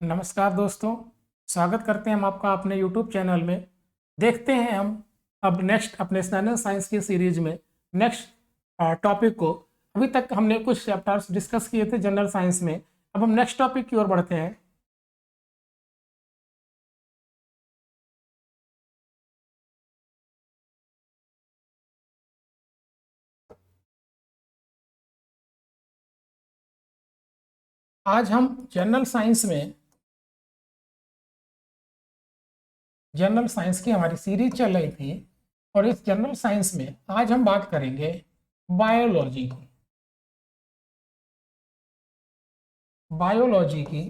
नमस्कार दोस्तों, स्वागत करते हैं हम आपका अपने YouTube चैनल में। देखते हैं हम अब नेक्स्ट अपने जनरल साइंस की सीरीज में नेक्स्ट टॉपिक को। अभी तक हमने कुछ चैप्टर्स डिस्कस किए थे जनरल साइंस में। अब हम नेक्स्ट टॉपिक की ओर बढ़ते हैं। आज हम जनरल साइंस की हमारी सीरीज चल रही थी और इस जनरल साइंस में आज हम बात करेंगे बायोलॉजी की। बायोलॉजी की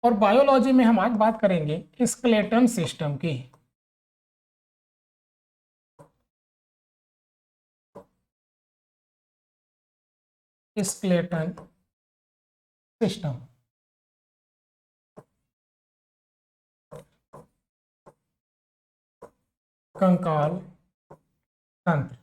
और बायोलॉजी में हम आज बात करेंगे स्केलेटन सिस्टम की। स्केलेटन सिस्टम, कंकाल तंत्र।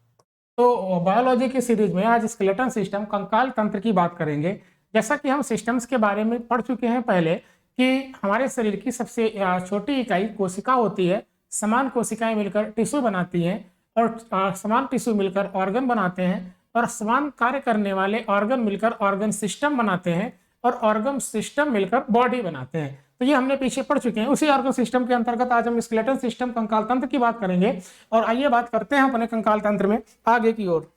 तो बायोलॉजी की सीरीज में आज स्केलेटन सिस्टम कंकाल तंत्र की बात करेंगे। जैसा कि हम सिस्टम्स के बारे में पढ़ चुके हैं पहले कि हमारे शरीर की सबसे छोटी इकाई कोशिका होती है। समान कोशिकाएं मिलकर टिश्यू बनाती हैं और समान टिश्यू मिलकर ऑर्गन बनाते हैं और समान कार्य करने वाले ऑर्गन मिलकर ऑर्गन सिस्टम बनाते हैं और ऑर्गन सिस्टम मिलकर बॉडी बनाते हैं। तो ये हमने पीछे पढ़ चुके हैं। उसी ऑर्गन सिस्टम के अंतर्गत आज हम स्केलेटन सिस्टम कंकाल तंत्र की बात करेंगे। और आइए बात करते हैं अपने कंकाल तंत्र में आगे की ओर।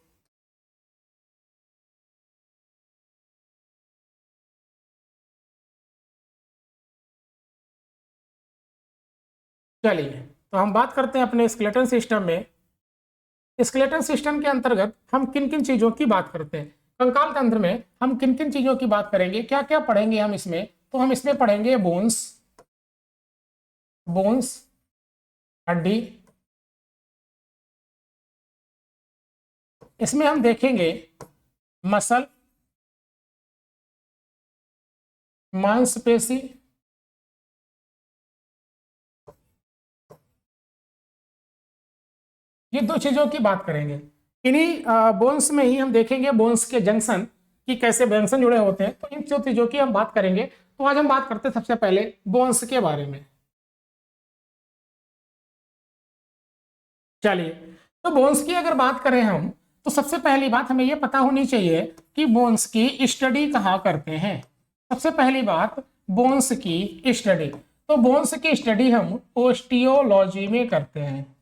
चलिए, तो हम बात करते हैं अपने स्केलेटन सिस्टम में। स्केलेटन सिस्टम के अंतर्गत हम किन किन चीजों की बात करते हैं, कंकाल तंत्र में हम किन किन चीजों की बात करेंगे, क्या क्या पढ़ेंगे हम इसमें। तो हम इसमें पढ़ेंगे बोन्स, बोन्स हड्डी। इसमें हम देखेंगे मसल, मांसपेशी, ये दो चीजों की बात करेंगे। इन्हीं बोन्स में ही हम देखेंगे बोन्स के जंक्शन कि कैसे जंक्शन जुड़े होते हैं। तो इन चीजों की हम बात करेंगे। तो आज हम बात करते हैं सबसे पहले बोन्स के बारे में। चलिए, तो बोन्स की अगर बात करें हम, तो सबसे पहली बात हमें यह पता होनी चाहिए कि बोन्स की स्टडी कहाँ करते हैं। सबसे पहली बात, बोन्स की स्टडी। तो बोन्स की स्टडी हम ओस्टियोलॉजी में करते हैं।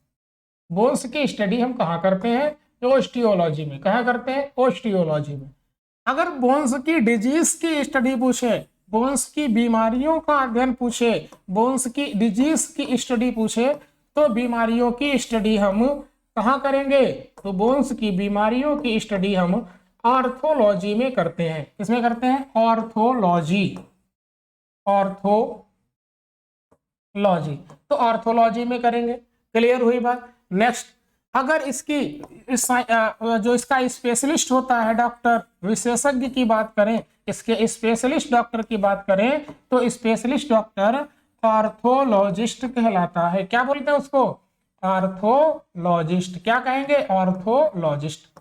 बोन्स की स्टडी हम कहाँ करते हैं? ओस्टियोलॉजी में। कहाँ करते हैं? ओस्टियोलॉजी में। अगर बोन्स की डिजीज की स्टडी पूछे, बोन्स की बीमारियों का अध्ययन पूछे, बोन्स की डिजीज की स्टडी पूछे, तो बीमारियों की स्टडी हम कहाँ करेंगे? तो बोन्स की बीमारियों की स्टडी हम ऑर्थोलॉजी में करते हैं। किसमें करते हैं? ऑर्थोलॉजी। ऑर्थोलॉजी, तो ऑर्थोलॉजी में करेंगे। क्लियर हुई बात? नेक्स्ट, अगर जो इसका स्पेशलिस्ट होता है डॉक्टर, विशेषज्ञ की बात करें, इसके स्पेशलिस्ट डॉक्टर की बात करें, तो स्पेशलिस्ट डॉक्टर ऑर्थोलॉजिस्ट कहलाता है। क्या बोलते हैं उसको? ऑर्थोलॉजिस्ट। क्या कहेंगे? ऑर्थोलॉजिस्ट।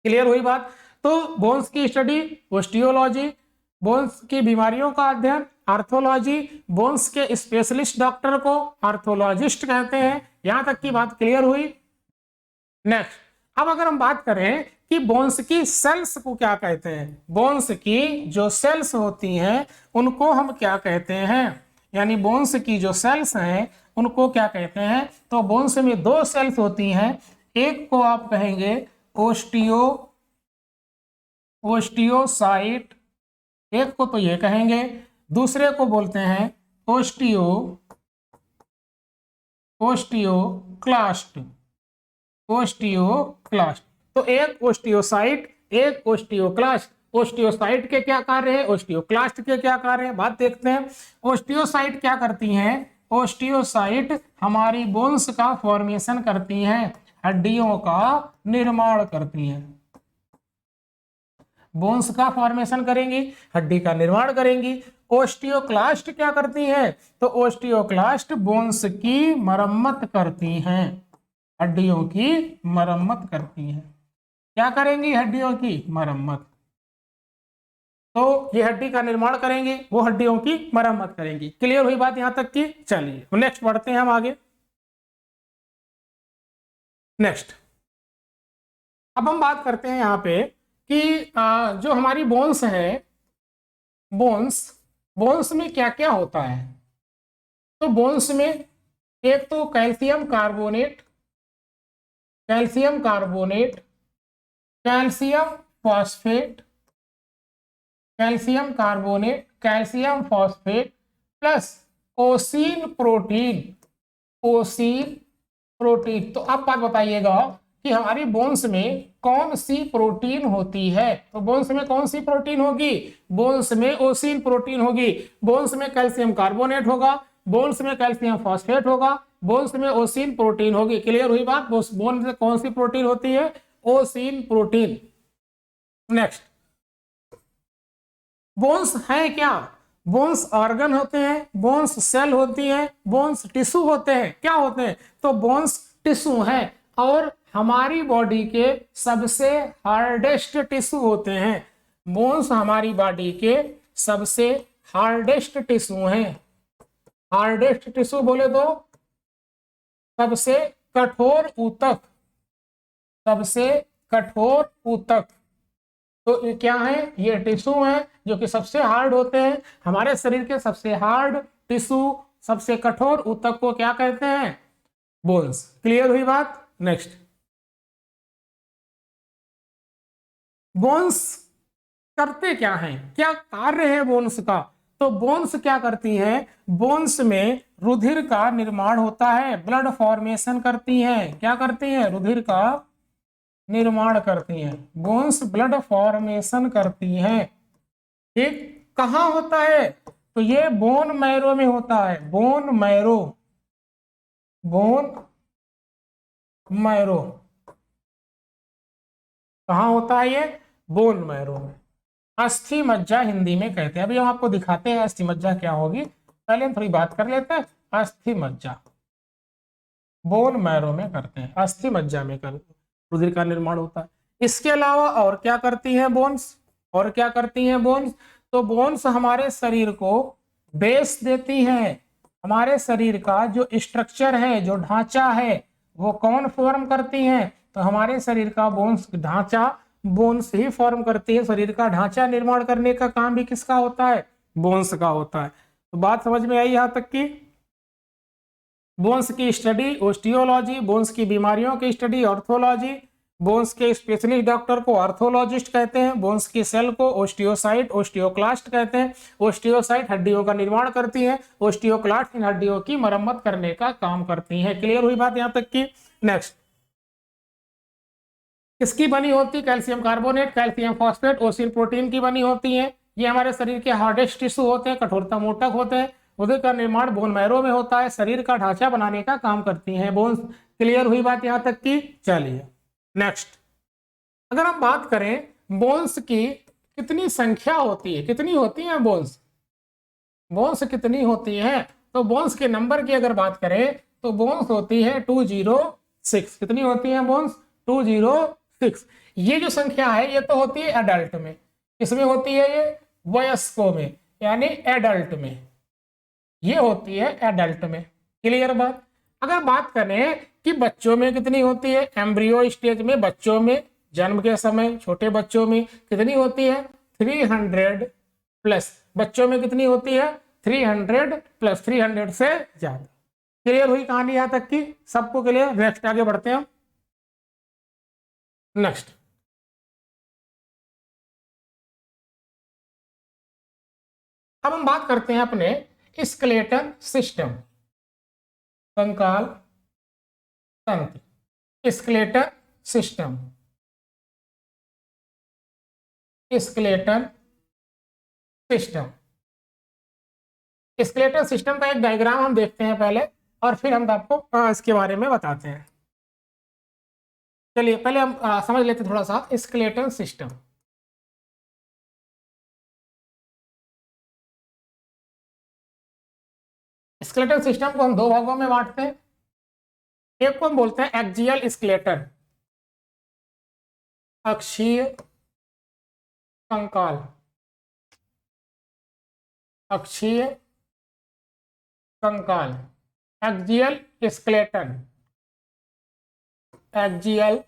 क्लियर हुई बात? तो बोन्स की स्टडी ओस्टियोलॉजी, बोन्स की बीमारियों का अध्ययन आर्थोलॉजी, बोन्स के स्पेशलिस्ट डॉक्टर को आर्थोलॉजिस्ट कहते हैं। यहां तक की बात क्लियर हुई? नेक्स्ट, अब अगर हम बात करें कि बोन्स की सेल्स को क्या कहते हैं, बोन्स की जो सेल्स होती हैं उनको हम क्या कहते हैं, यानी बोन्स की जो सेल्स हैं उनको क्या कहते हैं। तो बोन्स में दो सेल्स होती हैं, एक को आप कहेंगे ओस्टियोसाइट, एक को तो ये कहेंगे, दूसरे को बोलते हैं ओस्टियोक्लास्ट। ओस्टियोक्लास्ट, तो एक ओस्टियोसाइट, एक ओस्टियोक्लास्ट। ओस्टियोसाइट के क्या कार्य है, ओस्टियोक्लास्ट के क्या कार्य है, बात देखते हैं। ओस्टियोसाइट क्या करती हैं? ओस्टियोसाइट हमारी बोन्स का फॉर्मेशन करती हैं, हड्डियों का निर्माण करती हैं। बोन्स का फॉर्मेशन करेंगी, हड्डी का निर्माण करेंगी। ओस्टियोक्लास्ट क्या करती हैं? तो ओस्टियोक्लास्ट बोन्स की मरम्मत करती हैं, हड्डियों की मरम्मत करती हैं। क्या करेंगी? हड्डियों की मरम्मत। तो ये हड्डी का निर्माण करेंगी, वो हड्डियों की मरम्मत करेंगी। क्लियर हुई बात यहां तक की? चलिए नेक्स्ट बढ़ते हैं हम आगे। नेक्स्ट अब हम बात करते हैं यहाँ पे कि जो हमारी बोन्स है, बोन्स बोन्स में क्या क्या होता है। तो बोन्स में एक तो calcium carbonate, calcium carbonate, calcium phosphate, calcium carbonate, calcium phosphate plus ossein protein, ossein protein. तो आप बात बताइएगा कि हमारी बोन्स में कौन सी प्रोटीन होती है। तो बोन्स में कौन सी प्रोटीन होगी? बोन्स में ओसीन प्रोटीन होगी। बोन्स में कैल्शियम कार्बोनेट होगा, बोन्स में कैल्शियम फॉस्फेट होगा, बोन्स में ओसीन प्रोटीन होगी। क्लियर हुई बात? बोन्स में कौन सी प्रोटीन होती है? Ossein protein. नेक्स्ट, बोन्स है क्या? बोन्स ऑर्गन होते हैं, बोन्स सेल होती हैं, बोन्स टिश्यू होते हैं। क्या होते हैं? तो बोन्स टिश्यू है और हमारी बॉडी के सबसे हार्डेस्ट टिश्यू होते हैं। बोन्स हमारी बॉडी के सबसे हार्डेस्ट टिश्यू हैं। हार्डेस्ट टिश्यू बोले तो सबसे कठोर ऊतक, सबसे कठोर ऊतक। तो ये क्या है? ये टिश्यू है जो कि सबसे हार्ड होते हैं। हमारे शरीर के सबसे हार्ड टिश्यू, सबसे कठोर ऊतक को क्या कहते हैं? बोन्स। क्लियर हुई बात? नेक्स्ट, बोन्स करते क्या हैं? क्या कार्य है बोन्स का? तो बोन्स क्या करती है? बोन्स में रुधिर का निर्माण होता है, ब्लड फॉर्मेशन करती हैं। क्या करती हैं? रुधिर का निर्माण करती हैं। बोन्स ब्लड फॉर्मेशन करती हैं। ठीक, कहाँ होता है? तो ये बोन मैरो में होता है। बोन मैरो, बोन मैरो कहाँ होता है? ये बोन मैरो में। अस्थि मज्जा हिंदी में कहते हैं। अभी हम आपको दिखाते हैं अस्थि मज्जा क्या होगी। पहले हम थोड़ी बात कर लेते हैं। अस्थि मज्जा बोन मैरो में करते हैं, अस्थि मज्जा में कर रुधिर का निर्माण होता है। इसके अलावा और क्या करती हैं बोन्स? और क्या करती हैं बोन्स? तो बोन्स हमारे शरीर को बेस देती हैं। हमारे शरीर का जो स्ट्रक्चर है, जो ढांचा है, वो कौन फॉर्म करती हैं? तो हमारे शरीर का बोन्स ढांचा बोन्स ही फॉर्म करती है। शरीर का ढांचा निर्माण करने का काम भी किसका होता है? बोन्स का होता है। तो बात समझ में आई यहां तक की? बोन्स की स्टडी ओस्टियोलॉजी, बोन्स की बीमारियों की स्टडी ऑर्थोलॉजी, बोन्स के स्पेशलिस्ट डॉक्टर को आर्थोलॉजिस्ट कहते हैं, बोन्स की सेल को ओस्टियोसाइट ओस्टियोक्लास्ट कहते हैं। ओस्टियोसाइट हड्डियों का निर्माण करती हैं, ओस्टियोक्लास्ट इन हड्डियों की मरम्मत करने का काम करती हैं। क्लियर हुई बात यहां तक की? नेक्स्ट, किसकी बनी होती? Calcium carbonate, calcium phosphate, ossein protein की बनी होती है। ये हमारे शरीर के हार्डेस्ट टिश्यू होते हैं, कठोरतम ऊतक होते हैं। उधर का निर्माण बोन मैरो में होता है, शरीर का ढांचा बनाने का काम करती हैं बोन्स। क्लियर हुई बात यहां तक की? चलिए नेक्स्ट, अगर हम बात करें बोन्स की कितनी संख्या होती है, कितनी होती है बोन्स, बोन्स कितनी होती है? तो बोन्स के नंबर की अगर बात करें तो बोन्स होती है 206। कितनी होती है बोन्स? 206। ये जो संख्या है ये तो होती है एडल्ट में। किसमें होती है ये? वयस्कों में, यानी एडल्ट में। ये होती है एडल्ट में। क्लियर बात? अगर बात करें कि बच्चों में कितनी होती है, एम्ब्रियो स्टेज में, बच्चों में, जन्म के समय छोटे बच्चों में कितनी होती है? 300 प्लस। बच्चों में कितनी होती है? 300 प्लस, 300 से ज्यादा। क्लियर हुई कहानी यहां तक की? सबको क्लियर? नेक्स्ट आगे बढ़ते हैं। नेक्स्ट, अब हम बात करते हैं अपने स्केलेटल सिस्टम, कंकाल तंत्र। Skeletal system, skeletal system. Skeletal system का एक डायग्राम हम देखते हैं पहले, और फिर हम आपको इसके बारे में बताते हैं। चलिए पहले हम समझ लेते हैं थोड़ा सा स्केलेटल सिस्टम। स्केलेटल सिस्टम को हम दो भागों में बांटते हैं। एक को हम बोलते हैं एक्सियल स्केलेटन, अक्षीय कंकाल। अक्षीय कंकाल, एक्सियल स्केलेटन, एक्सियल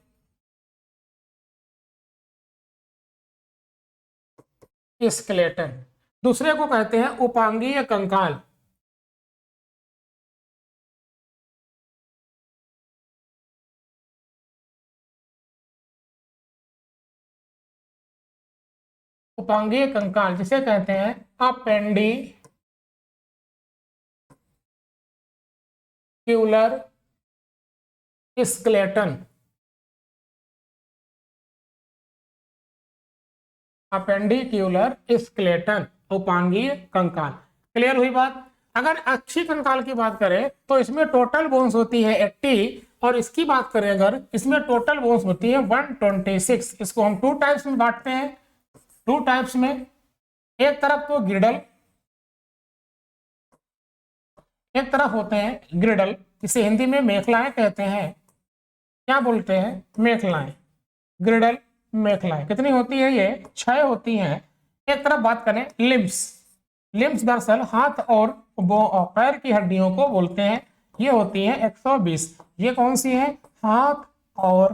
स्केलेटन। दूसरे को कहते हैं उपांगीय कंकाल। उपांगीय कंकाल जिसे कहते हैं अपेंडिक्यूलर स्केलेटन, अपेंडिक्यूलर स्केलेटन, उपांगीय कंकाल। क्लियर हुई बात। अगर अक्षीय कंकाल की बात करें तो इसमें टोटल बोन्स होती है 80, और इसकी बात करें अगर इसमें टोटल बोन्स होती है 126। इसको हम टू टाइप्स में बांटते हैं, टू टाइप्स में। एक तरफ तो ग्रिडल, एक तरफ होते हैं ग्रिडल, इसे हिंदी में मेखलाएं कहते हैं। क्या बोलते हैं? मेखलाएं, ग्रिडल मेखलाएं। कितनी होती है ये? 6 होती हैं। एक तरफ बात करें लिम्स, लिम्स दरअसल हाथ और पैर की हड्डियों को बोलते हैं। ये होती है 120। ये कौन सी है? हाथ और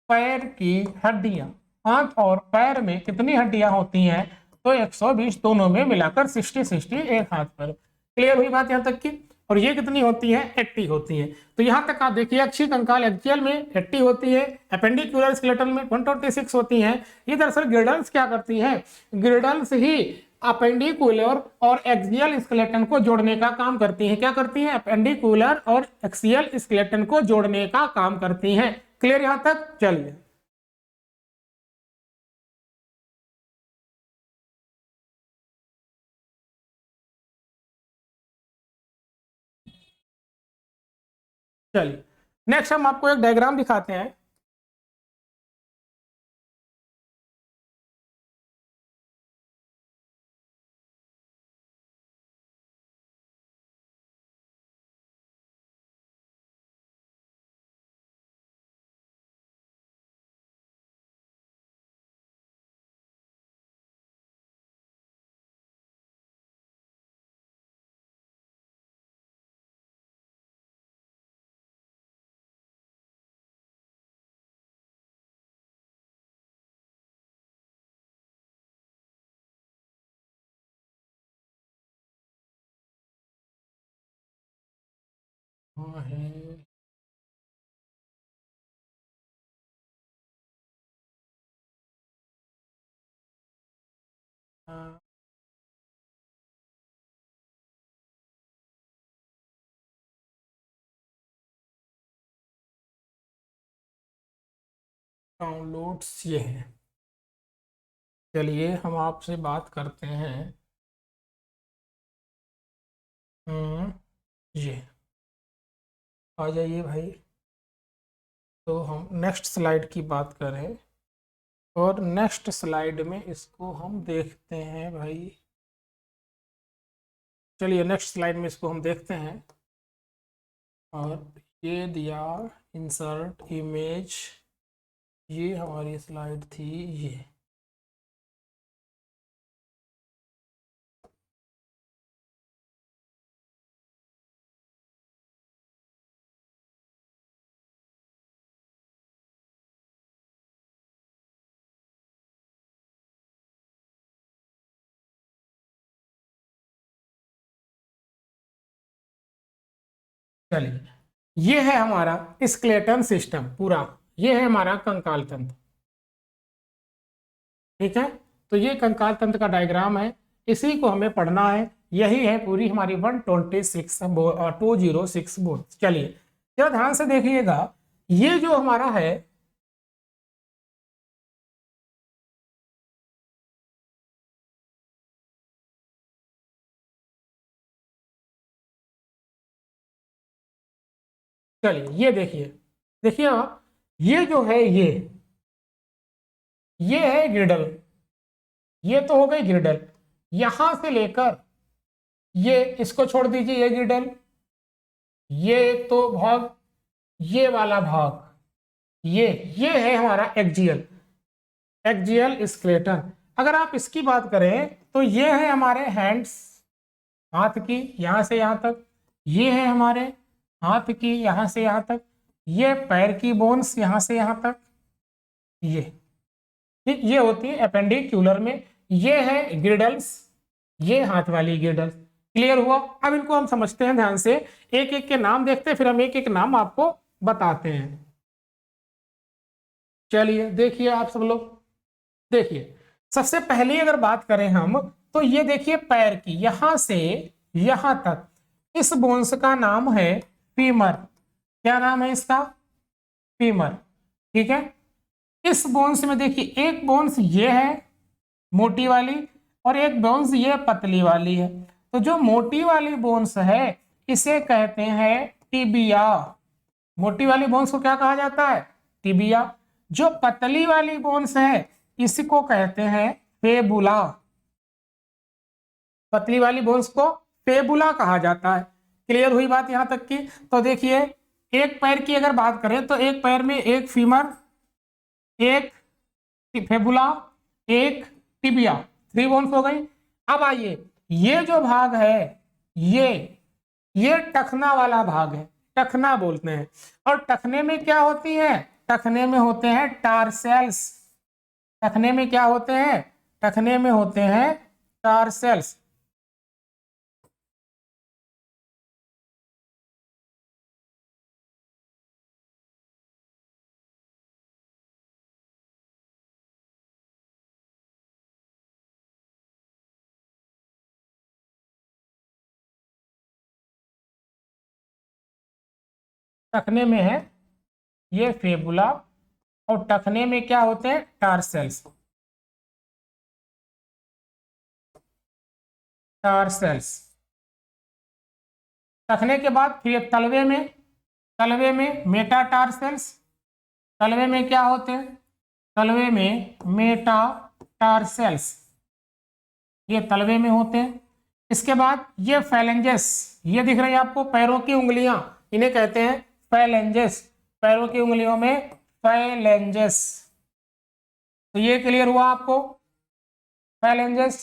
पैर की हड्डियां। हाथ और पैर में कितनी हड्डियां होती हैं? तो 120, दोनों में मिलाकर 60 एक हाथ पर। क्लियर हुई बात यहां तक की? और ये कितनी होती है? 80 होती है। तो यहां तक आप देखिए, अक्षीय कंकाल एक्सियल में 80 होती है, अपेंडिकुलर स्केलेटन में 126 होती है। ये दरअसल ग्रिडल्स क्या करती है? ग्रिडल्स ही अपेंडिकुलर और एक्सियल स्केलेटन को जोड़ने का काम करती है। क्या करती है? अपेंडिकुलर और एक्सियल स्केलेटन को जोड़ने का काम करती है। क्लियर यहां तक? चलिए चलिए नेक्स्ट हम आपको एक डायग्राम दिखाते हैं। डाउनलोड्स ये हैं। चलिए हम आपसे बात करते हैं। ये आ जाइए भाई। तो हम नेक्स्ट स्लाइड की बात करें, और नेक्स्ट स्लाइड में इसको हम देखते हैं भाई। चलिए नेक्स्ट स्लाइड में इसको हम देखते हैं। और ये दिया इंसर्ट इमेज, ये हमारी स्लाइड थी ये। चलिए ये है हमारा स्केलेटन सिस्टम पूरा, ये है हमारा कंकाल तंत्र। ठीक है, तो ये कंकाल तंत्र का डायग्राम है, इसी को हमें पढ़ना है। यही है पूरी हमारी 126 और 206 बोर्ड। चलिए जरा ध्यान से देखिएगा, ये जो हमारा है चलिए ये देखिए, देखिए आप, ये जो है ये है ग्रिडल, ये तो हो गई ग्रिडल। यहां से लेकर ये, इसको छोड़ दीजिए, ये ग्रिडल, ये तो भाग, ये वाला भाग, ये है हमारा एक्जियल, एक्जियल स्केलेटन। अगर आप इसकी बात करें तो ये है हमारे हैंड्स, हाथ की यहां से यहां तक, ये है हमारे हाथ की यहां से यहां तक, ये पैर की बोन्स यहां से यहां तक, ये ठीक, ये होती है एपेंडिक्यूलर में। ये है ग्रिडल्स, ये हाथ वाली ग्रिडल्स। क्लियर हुआ? अब इनको हम समझते हैं ध्यान से, एक एक के नाम देखते हैं, फिर हम एक एक नाम आपको बताते हैं। चलिए देखिए आप सब लोग, देखिए सबसे पहले अगर बात करें हम, तो ये देखिए पैर की यहां से यहां तक, इस बोन्स का नाम है फीमर। क्या नाम है इसका? फीमर। ठीक है, इस बोन्स में देखिए एक बोन्स ये है मोटी वाली, और एक बोन्स ये पतली वाली है। तो जो मोटी वाली बोन्स है इसे कहते हैं टिबिया। मोटी वाली बोन्स को क्या कहा जाता है? टिबिया। जो पतली वाली बोन्स है इसको कहते हैं फेबुला। पतली वाली बोन्स को फेबुला कहा जाता है। क्लियर हुई बात यहां तक की? तो देखिए एक पैर की अगर बात करें तो एक पैर में एक फीमर, एक फेबुला, एक टिबिया, 3 बोन्स हो गई। अब आइए, ये जो भाग है ये टखना वाला भाग है, टखना बोलते हैं। और टखने में क्या होती है? टखने में होते हैं टारसेल्स। टखने में क्या होते हैं? टखने में होते हैं टारसेल्स। टखने में है ये फेबुला, और टखने में क्या होते हैं? टारसेल्स। टारसेल्स। टखने के बाद फिर तलवे में मेटाटारसेल्स। तलवे में क्या होते हैं? तलवे में मेटाटारसेल्स, ये तलवे में होते हैं। इसके बाद ये फैलेंजेस, ये दिख रही है आपको पैरों की उंगलियां, इन्हें कहते हैं फैलेंजेस। पैरों की उंगलियों में फैलेंजेस। तो ये क्लियर हुआ आपको? फैलेंजेस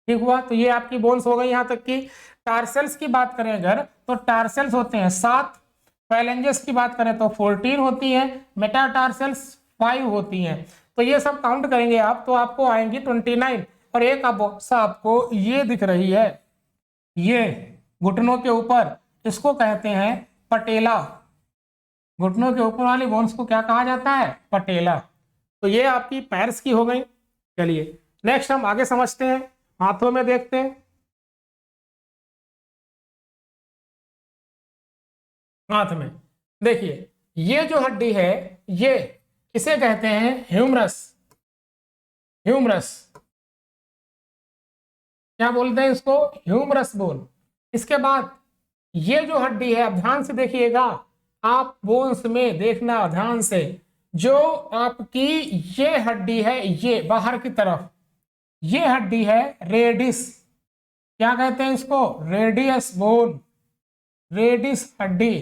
ठीक हुआ। तो ये आपकी बोन्स हो गई यहां तक की। टारसेल्स की बात करें अगर, तो टारसेल्स होते हैं 7, फैलेंजेस की बात करें तो 14 होती है, मेटाटारसेल्स 5 होती हैं। तो ये सब काउंट करेंगे आप तो आपको आएंगी 29। और एक आपको ये दिख रही है, ये घुटनों के ऊपर, इसको कहते हैं पटेला। घुटनों के ऊपर वाली बोन्स को क्या कहा जाता है? पटेला। तो ये आपकी पैर्स की हो गई। चलिए नेक्स्ट हम आगे समझते हैं, हाथों में देखते हैं। हाथ में देखिए ये जो हड्डी है ये, इसे कहते हैं ह्यूमरस। ह्यूमरस क्या बोलते हैं इसको? Humerus bone. इसके बाद ये जो हड्डी है, अब ध्यान से देखिएगा, आप बोन्स में देखना ध्यान से, जो आपकी ये हड्डी है, ये बाहर की तरफ, ये हड्डी है रेडिस। क्या कहते हैं इसको? रेडियस बोन, रेडिस हड्डी।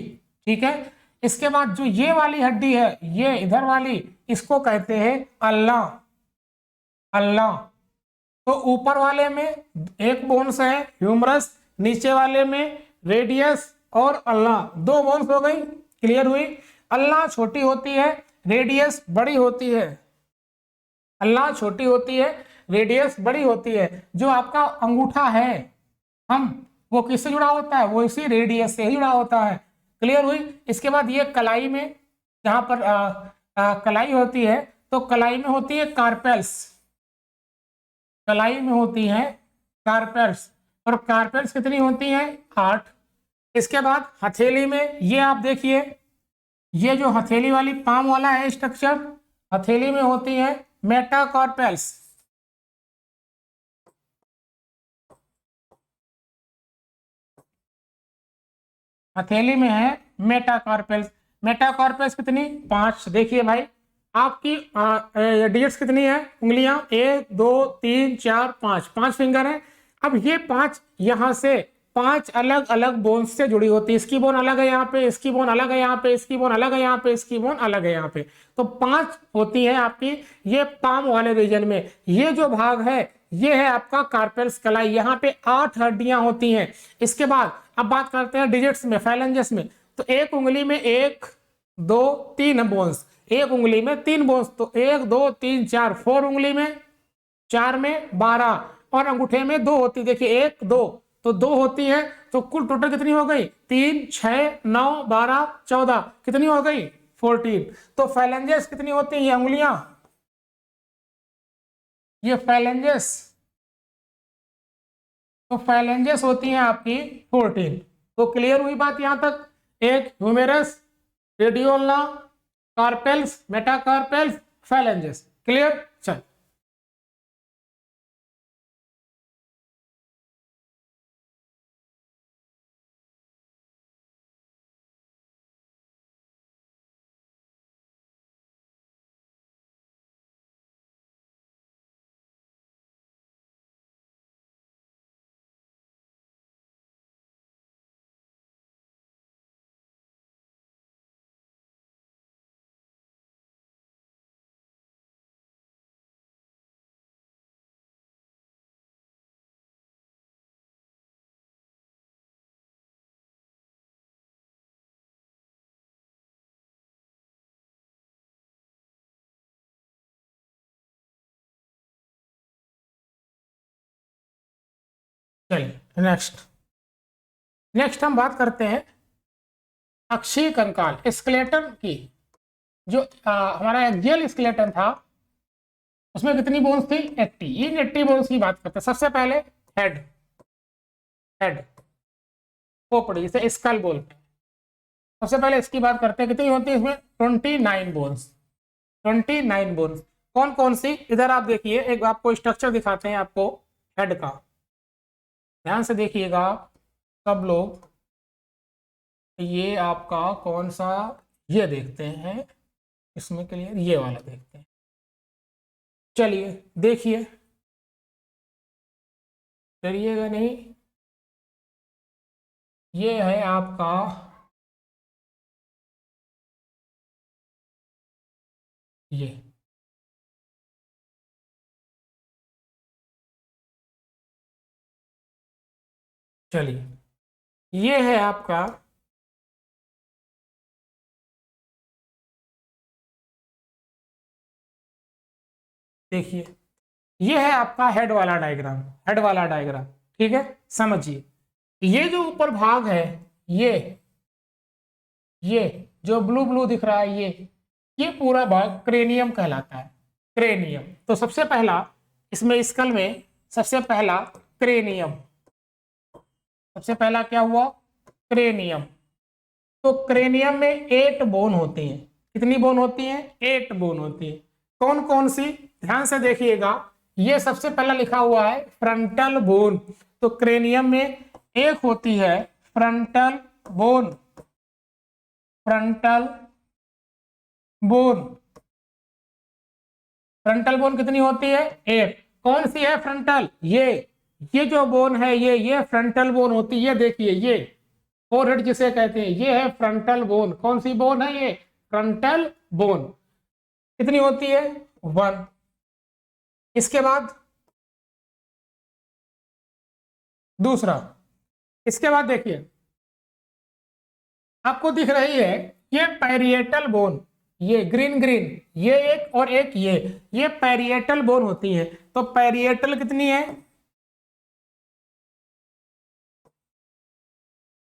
ठीक है, इसके बाद जो ये वाली हड्डी है, ये इधर वाली, इसको कहते हैं अल्ला। अल्ला। तो ऊपर वाले में एक बोन्स है ह्यूमरस, नीचे वाले में रेडियस और अल्ला, 2 बोन्स हो गई। क्लियर हुई? अल्ला छोटी होती है, रेडियस बड़ी होती है। अल्ला छोटी होती है, रेडियस बड़ी होती है। जो आपका अंगूठा है हम, वो किससे जुड़ा होता है? वो इसी रेडियस से ही जुड़ा होता है। क्लियर हुई? इसके बाद ये कलाई में, जहां पर कलाई होती है, तो कलाई में होती है कार्पेल्स। कलाई में होती है कार्पेल्स, और कार्पेल्स कितनी होती हैं? 8। इसके बाद हथेली में, ये आप देखिए, ये जो हथेली वाली पाम वाला है स्ट्रक्चर, हथेली में होती है मेटाकार्पेल्स। हथेली में है मेटाकार्पेल्स। मेटाकार्पेल्स कितनी? 5। देखिए भाई आपकी डिजिट्स कितनी है? उंगलियां 1 2 3 4 5, 5 फिंगर है। अब ये 5 यहां से 5 अलग अलग बोन्स से जुड़ी होती है। इसकी बोन अलग है यहाँ पे, इसकी बोन अलग है यहाँ पे, इसकी बोन अलग है यहाँ पे, इसकी बोन अलग है यहाँ पे। तो 5 होती है आपकी ये पाम वाले रीजन में। ये जो भाग है ये है आपका कार्पेल्स कलाई, यहाँ पे 8 हड्डियां होती हैं। इसके बाद अब बात करते हैं डिजिट्स में, फैलेंजेस में। तो एक उंगली में 1 2 3 बोन्स, एक उंगली में 3 बोन्स, तो 1 2 3 4, 4 उंगली में, 4 में 12, और अंगूठे में 2 होती, देखिए 1 2, तो 2 होती है। तो कुल टोटल कितनी हो गई? 3 6 9 12 14, कितनी हो गई? 14। तो फैलेंजेस कितनी होती है ये उंगलियां, ये फैलेंजेस, तो फैलेंजेस होती हैं आपकी 14। तो क्लियर हुई बात यहां तक? एक ह्यूमेरस, रेडियोला, कार्पेल्स, मेटाकार्पेल्स, फैलेंजेस। क्लियर? चल चलिए नेक्स्ट हम बात करते हैं अक्षीय कंकाल, स्केलेटन की। जो हमारा एक्सियल स्केलेटन था उसमें कितनी बोन्स थी? 80। इन 80 बोन्स की बात करते हैं। सबसे पहले हेड, हेड खोपड़ी, इसे स्कल बोलते हैं। सबसे पहले इसकी बात करते हैं, कितनी होती है इसमें? 29 बोन्स, 29 बोन्स। कौन कौन सी? इधर आप देखिए, एक आपको स्ट्रक्चर दिखाते हैं आपको हेड का, ध्यान से देखिएगा सब लोग। ये आपका कौन सा, ये देखते हैं, इसमें क्लियर, ये वाला देखते हैं। चलिए देखिए, डरिएगा नहीं, ये है आपका ये, चलिए ये है आपका, देखिए ये है आपका हेड वाला डायग्राम, हेड वाला डायग्राम। ठीक है, समझिए। ये जो ऊपर भाग है, ये ये जो ब्लू ब्लू दिख रहा है, ये पूरा भाग क्रेनियम कहलाता है। क्रेनियम, तो सबसे पहला इसमें स्कल में सबसे पहला क्रेनियम, सबसे पहला क्या हुआ? क्रेनियम। तो क्रेनियम में 8 बोन होती हैं। कितनी बोन होती हैं? 8 बोन होती है। कौन कौन सी? ध्यान से देखिएगा, ये सबसे पहला लिखा हुआ है फ्रंटल बोन। तो क्रेनियम में एक होती है frontal bone, frontal bone. Frontal bone कितनी होती है? 8। कौन सी है फ्रंटल? ये जो बोन है ये फ्रंटल बोन होती है। ये देखिए, ये फोरहेड जिसे कहते हैं, ये है फ्रंटल बोन। कौन सी बोन है? ये फ्रंटल बोन। कितनी होती है? 1। इसके बाद दूसरा, इसके बाद देखिए आपको दिख रही है ये पैरिएटल बोन, ये ग्रीन ग्रीन, ये एक और एक ये पैरिएटल बोन होती है। तो पैरिएटल कितनी है?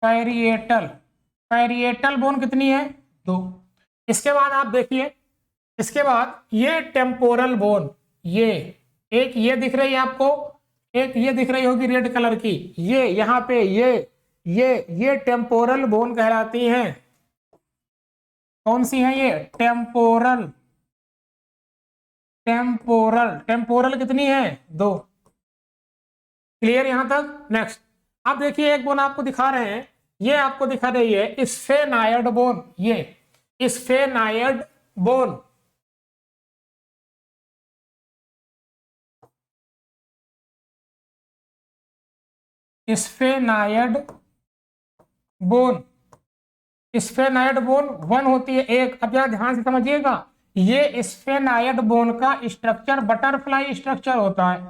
पैरिएटल, पैरिएटल बोन कितनी है? 2। इसके बाद आप देखिए, इसके बाद ये टेम्पोरल बोन, ये एक ये दिख रही है आपको, एक ये दिख रही होगी रेड कलर की, ये यहाँ पे ये टेम्पोरल बोन कहलाती हैं। कौन सी है ये? टेम्पोरल, टेम्पोरल, टेम्पोरल कितनी है? 2। क्लियर यहां तक? नेक्स्ट आप देखिए, एक बोन आपको दिखा रहे हैं, ये आपको दिखा रही है स्फेनायड बोन, ये स्फेनायड बोन। स्फेनायड बोन, स्फेनायड बोन 1 होती है एक। अब जरा ध्यान से समझिएगा, ये स्फेनायड बोन का स्ट्रक्चर बटरफ्लाई स्ट्रक्चर होता है।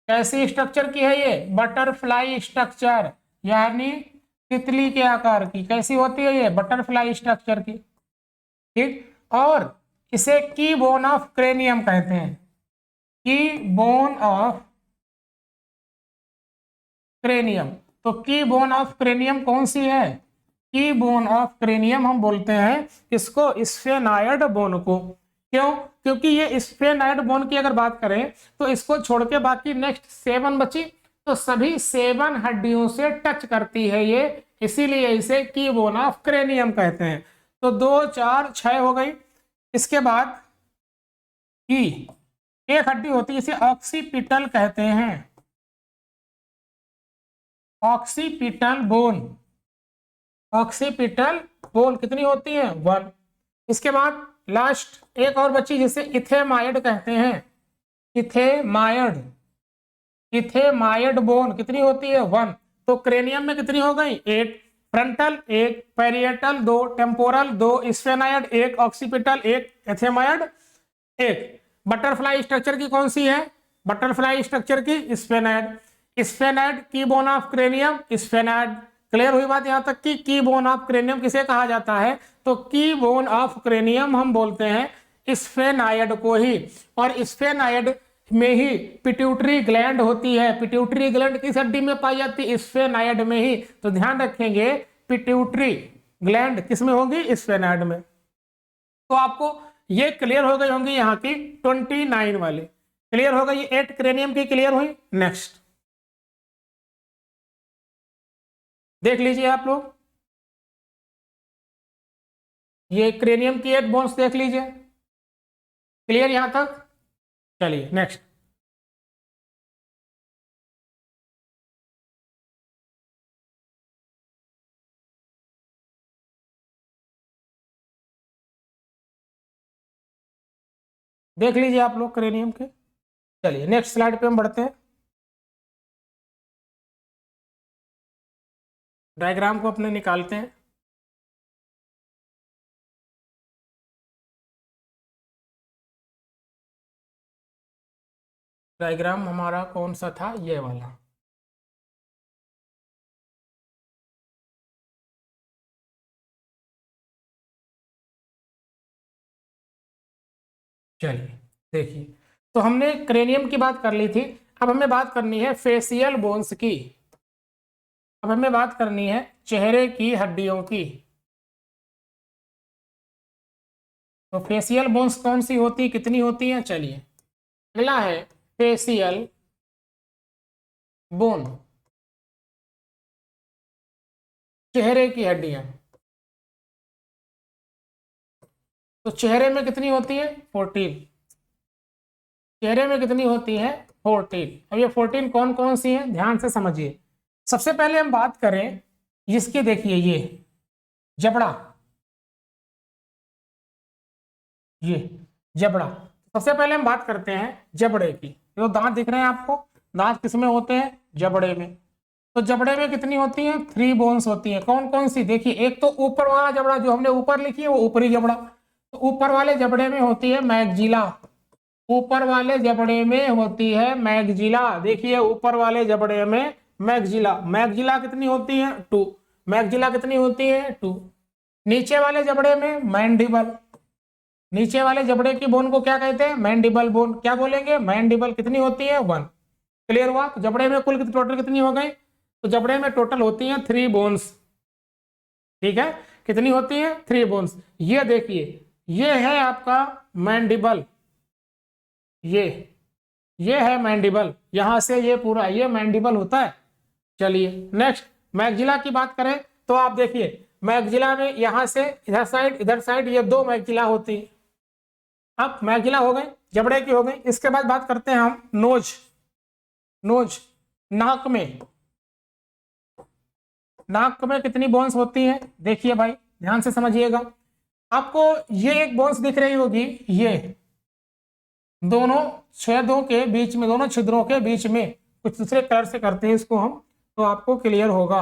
कैसी स्ट्रक्चर की है ये? बटरफ्लाई स्ट्रक्चर, यानी तितली के आकार की। कैसी होती है ये? बटरफ्लाई स्ट्रक्चर की। ठीक, और इसे की बोन ऑफ क्रेनियम कहते हैं। की बोन ऑफ क्रेनियम। तो की बोन ऑफ क्रेनियम कौन सी है? की बोन ऑफ क्रेनियम हम बोलते हैं इसको स्फेनायड बोन को। क्यों? क्योंकि ये स्फेनायड बोन की अगर बात करें तो इसको छोड़ के बाकी नेक्स्ट 7 बची, तो सभी 7 हड्डियों से टच करती है ये, इसीलिए इसे की बोन ऑफ क्रेनियम कहते हैं। तो 2 4 6 हो गई। इसके बाद की एक हड्डी होती है, इसे ऑक्सीपिटल कहते हैं। ऑक्सीपिटल बोन, ऑक्सीपिटल बोन कितनी होती है? 1। इसके बाद लास्ट एक और बच्ची जिसे इथेमाइड कहते हैं। इथेमाइड, इथेमाइड बोन कितनी होती है? 1। तो क्रेनियम में कितनी हो गई? 8। Frontal 1, parietal 2, temporal 2, स्फेनायड 1, occipital 1, इथेमाइड 1। Butterfly structure की कौन सी है? बटरफ्लाई स्ट्रक्चर की स्फेनायड। स्फेनायड की बोन ऑफ क्रेनियम, स्फेनायड। क्लियर हुई बात यहां तक? की बोन ऑफ क्रेनियम किसे कहा जाता है? तो की बोन ऑफ क्रेनियम हम बोलते हैं स्फेनायड को ही। और स्फेनायड में ही पिट्यूटरी ग्लैंड होती है। पिट्यूटरी ग्लैंड किस हड्डी में पाई जाती है? स्फेनायड में ही। तो ध्यान रखेंगे, पिट्यूटरी ग्लैंड किस में होगी? स्फेनायड में। तो आपको ये क्लियर हो गई होंगी यहाँ की 29 वाले। क्लियर हो गई? 8 क्रेनियम की क्लियर हुई। नेक्स्ट देख लीजिए आप लोग, ये क्रेनियम की 8 बोन्स देख लीजिए। क्लियर यहां तक? चलिए नेक्स्ट। देख लीजिए आप लोग क्रेनियम के। चलिए नेक्स्ट स्लाइड पे हम बढ़ते हैं। डायग्राम को अपने निकालते हैं। डायग्राम हमारा कौन सा था? ये वाला। चलिए देखिए, तो हमने क्रेनियम की बात कर ली थी। अब हमें बात करनी है फेशियल बोन्स की। अब हमें बात करनी है चेहरे की हड्डियों की। तो फेशियल बोन्स कौन सी होती, कितनी होती हैं? चलिए, अगला है फेशियल बोन, चेहरे की हड्डियां। तो चेहरे में कितनी होती है? 14। चेहरे में कितनी होती है? 14। अब ये 14 कौन कौन सी हैं? ध्यान से समझिए। सबसे पहले हम बात करें इसकी, देखिए ये जबड़ा, ये जबड़ा। सबसे पहले हम बात करते हैं जबड़े की। जो दांत दिख रहे हैं आपको, दांत किसमें होते हैं? जबड़े में। तो जबड़े में कितनी होती हैं? 3 बोन्स होती हैं। कौन कौन सी? देखिए, एक तो ऊपर वाला जबड़ा जो हमने ऊपर लिखी है वो ऊपरी जबड़ा। तो ऊपर वाले जबड़े में होती है मैग्जिला। ऊपर वाले जबड़े में होती है मैग्जिला। देखिए ऊपर वाले जबड़े में मैग्जिला। मैग्जिला कितनी होती है? 2। मैग्जिला कितनी होती है? 2। नीचे वाले जबड़े में मैंडिबल। नीचे वाले जबड़े की बोन को क्या कहते हैं? Mandible bone. क्या बोलेंगे? मैंडिबल। कितनी होती है? 1। क्लियर हुआ? तो जबड़े में कुल टोटल कितनी हो गई? तो जबड़े में टोटल होती हैं 3 बोन्स। ठीक है, कितनी होती है? 3 बोन्स। ये देखिए, ये है आपका मैंडिबल। ये है मैंडिबल। यहां से ये पूरा ये मैंडिबल होता है। चलिए नेक्स्ट, मैग्जिला की बात करें तो आप देखिए, मैग्जिला में यहां से इधर साइड ये 2 मैग्जिला होती है। अब मैग्जिला हो गए, जबड़े की हो गई। इसके बाद बात करते हैं हम नोज। नोज, नाक में। नाक में कितनी बोन्स होती हैं? देखिए भाई, ध्यान से समझिएगा। आपको ये एक बोन्स दिख रही होगी, ये दोनों छेदों के बीच में, दोनों छिद्रों के बीच में, कुछ दूसरे कलर से करते हैं इसको हम, तो आपको क्लियर होगा,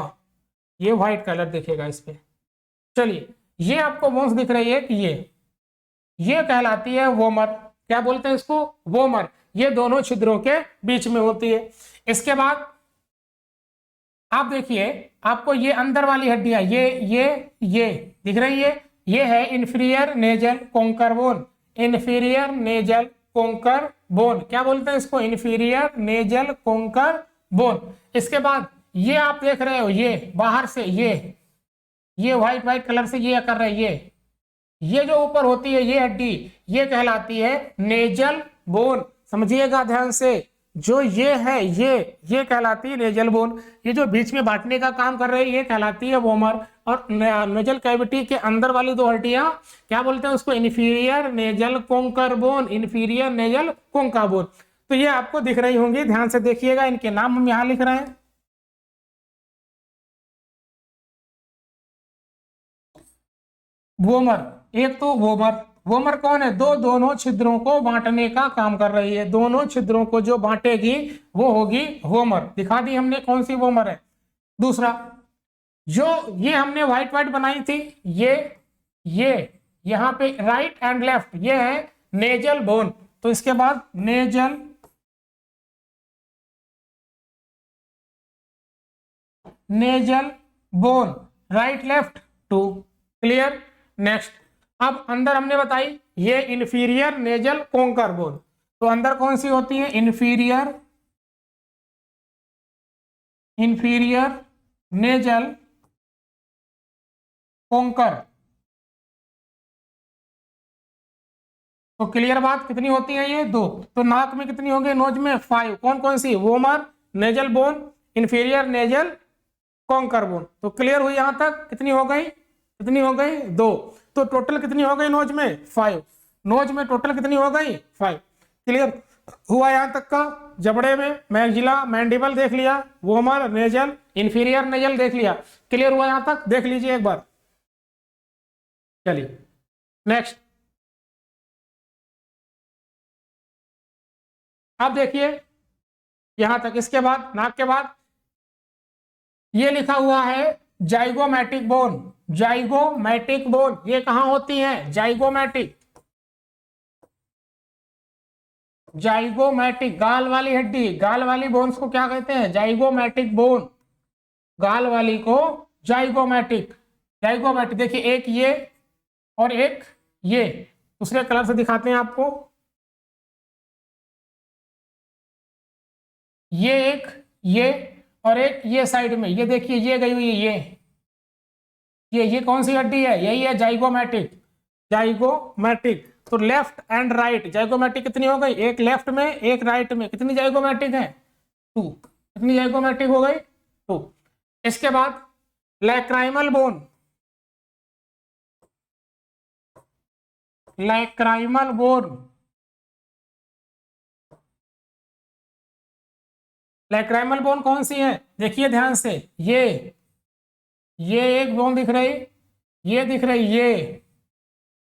ये व्हाइट कलर दिखेगा इस पे। चलिए, ये आपको बोन्स दिख रही है कि ये कहलाती है वोमर। क्या बोलते हैं इसको? वोमर। ये दोनों छिद्रों के बीच में होती है। इसके बाद आप देखिए, आपको ये अंदर वाली हड्डियां, ये दिख रही है, ये है inferior nasal concha bone. Inferior nasal concha bone, क्या बोलते हैं इसको? Inferior nasal concha bone. इसके बाद ये आप देख रहे हो, ये बाहर से ये व्हाइट व्हाइट कलर से ये कर रहे हैं, ये जो ऊपर होती है ये हड्डी, ये कहलाती है नेजल बोन। समझिएगा ध्यान से, जो ये है ये कहलाती है नेजल बोन। ये जो बीच में बांटने का काम कर रही है ये कहलाती है वोमर। और नेजल कैविटी के अंदर वाली दो हड्डियां, क्या बोलते हैं उसको? Inferior nasal concha bone. Inferior nasal concha bone. तो ये आपको दिख रही होंगी, ध्यान से देखिएगा, इनके नाम हम यहां लिख रहे हैं। वोमर, एक तो वोमर कौन है? दोनों छिद्रों को बांटने का काम कर रही है। दोनों छिद्रों को जो बांटेगी वो होगी वोमर। दिखा दी हमने कौन सी वोमर है। दूसरा, जो ये हमने व्हाइट व्हाइट बनाई थी, ये यहां पे राइट एंड लेफ्ट, ये है नेजल बोन। तो इसके बाद nasal bone, right left 2। Clear? Next, अब अंदर हमने बताई ये इंफीरियर नेजल कोंकर बोन। तो अंदर कौन सी होती है? Inferior nasal concha. तो क्लियर बात, कितनी होती है ये? 2। तो नाक में कितनी होंगी? नोज में 5। कौन कौन सी? Vomer, nasal bone, inferior nasal concha bone. तो क्लियर हुई यहां तक? कितनी हो गई? कितनी हो गई? 2। तो टोटल कितनी हो गई नोज में? 5। नोज में टोटल कितनी हो गई? 5। क्लियर हुआ यहां तक का? जबड़े में मैक्सिला मैंडिबल देख लिया, वोमर, नेजल, इंफीरियर नेजल देख लिया। क्लियर हुआ यहां तक? देख लीजिए एक बार। चलिए नेक्स्ट, अब देखिए यहां तक। इसके बाद नाक के बाद ये लिखा हुआ है जाइगोमैटिक बोन। जाइगोमैटिक बोन ये कहां होती है? जाइगोमैटिक गाल वाली हड्डी, गाल वाली बोन्स को क्या कहते हैं? Zygomatic bone. गाल वाली को जाइगोमैटिक देखिए, एक ये और एक ये, दूसरे कलर से दिखाते हैं आपको। ये एक, ये और एक ये साइड में, ये देखिए ये गई हुई है, ये कौन सी हड्डी है? यही है जाइगोमैटिक। तो लेफ्ट एंड राइट जाइगोमैटिक कितनी हो गई? एक लेफ्ट में एक राइट में। कितनी जाइगोमैटिक है? 2। कितनी जाइगोमैटिक हो गई? 2। इसके बाद लैक्राइमल बोन। लैक्राइमल बोन कौन सी है? देखिए ध्यान से, ये एक बोन दिख रही, ये दिख रही,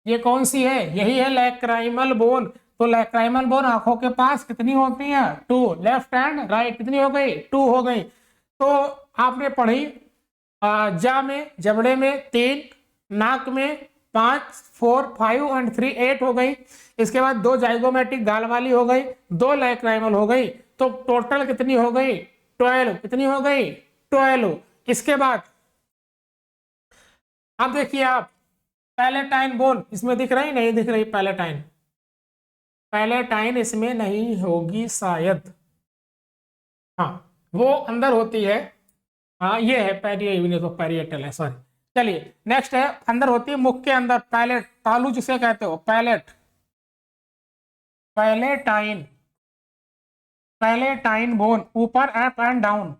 ये कौन सी है? यही है लैक्राइमल बोन। तो लैक्राइमल बोन आंखों के पास कितनी होती है? 2। लेफ्ट एंड राइट कितनी हो गई? 2 हो गई। तो आपने पढ़ी जा में, जबड़े में 3, नाक में 5, 4, 5 एंड 3 8 हो गई। इसके बाद 2 जाइगोमैटिक गाल वाली हो गई, 2 लैक्राइमल हो गई। तो टोटल कितनी हो गई? 12। कितनी हो गई? 12। इसके बाद अब देखिए आप, पैलेटाइन बोन इसमें दिख रही? नहीं दिख रही पैलेटाइन इसमें नहीं होगी शायद। हाँ, वो अंदर होती है। हाँ, ये है पैरिएटल है, सॉरी। चलिए नेक्स्ट है, अंदर होती है मुख के अंदर, पैलेट, तालू जिसे कहते हो, पैलेटाइन बोन, ऊपर up and down.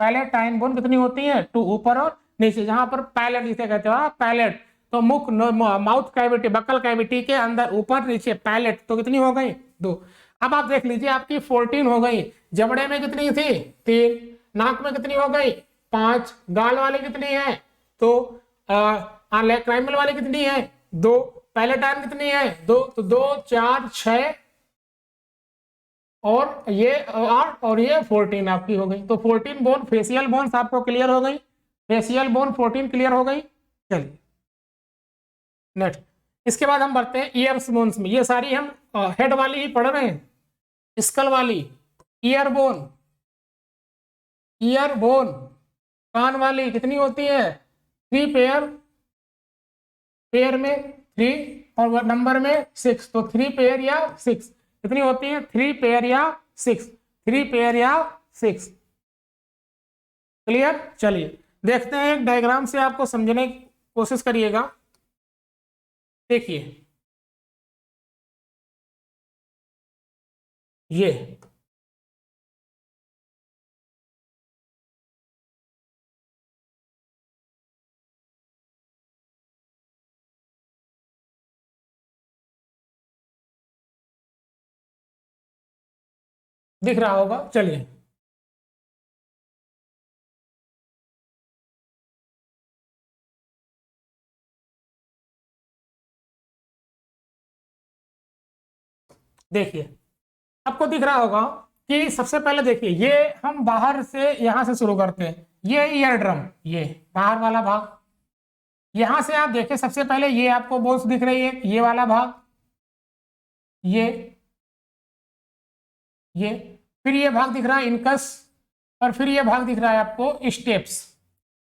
Palatine bone कितनी होती है? 2, ऊपर और नीचे। जहां पर पैलेट जिसे कहते हो, पैलेट, तो मुख, माउथ कैविटी, बकल कैविटी के अंदर ऊपर नीचे पैलेट। तो कितनी हो गई? 2। अब आप देख लीजिए, आपकी 14 हो गई। जबड़े में कितनी थी? 3। नाक में कितनी हो गई? 5। गाल वाली कितनी है? तो लैक्राइमल वाली कितनी है? 2। पैलेटाइन कितनी है? 2। तो 2, 4, 6 और ये 8 और ये 14 आपकी हो गई। तो 14 बोन, फेशियल बोन्स आपको क्लियर हो गई, फेशियल बोन 14 क्लियर हो गई। चलिए नेक्स्ट, इसके बाद हम बढ़ते हैं ईयर्स बोन्स में। ये सारी हम हेड वाली ही पढ़ रहे हैं, स्कल वाली। ईयर बोन, ईयर बोन कान वाली कितनी होती है? 3 पेयर, पेयर में 3 और नंबर में 6, तो 3 पेयर या 6 कितनी होती है? 3 पेयर या 6, 3 पेयर या 6। क्लियर? चलिए देखते हैं, एक डायग्राम से आपको समझने की कोशिश करिएगा। देखिए ये दिख रहा होगा। चलिए देखिए, आपको दिख रहा होगा कि सबसे पहले देखिए, ये हम बाहर से यहां से शुरू करते हैं। ये ईयर ड्रम, ये बाहर वाला भाग, यहां से आप देखिए सबसे पहले ये आपको बोन्स दिख रही है, ये वाला भाग, ये ये फिर ये भाग दिख रहा है इनकस, और फिर ये भाग दिख रहा है आपको स्टेप्स।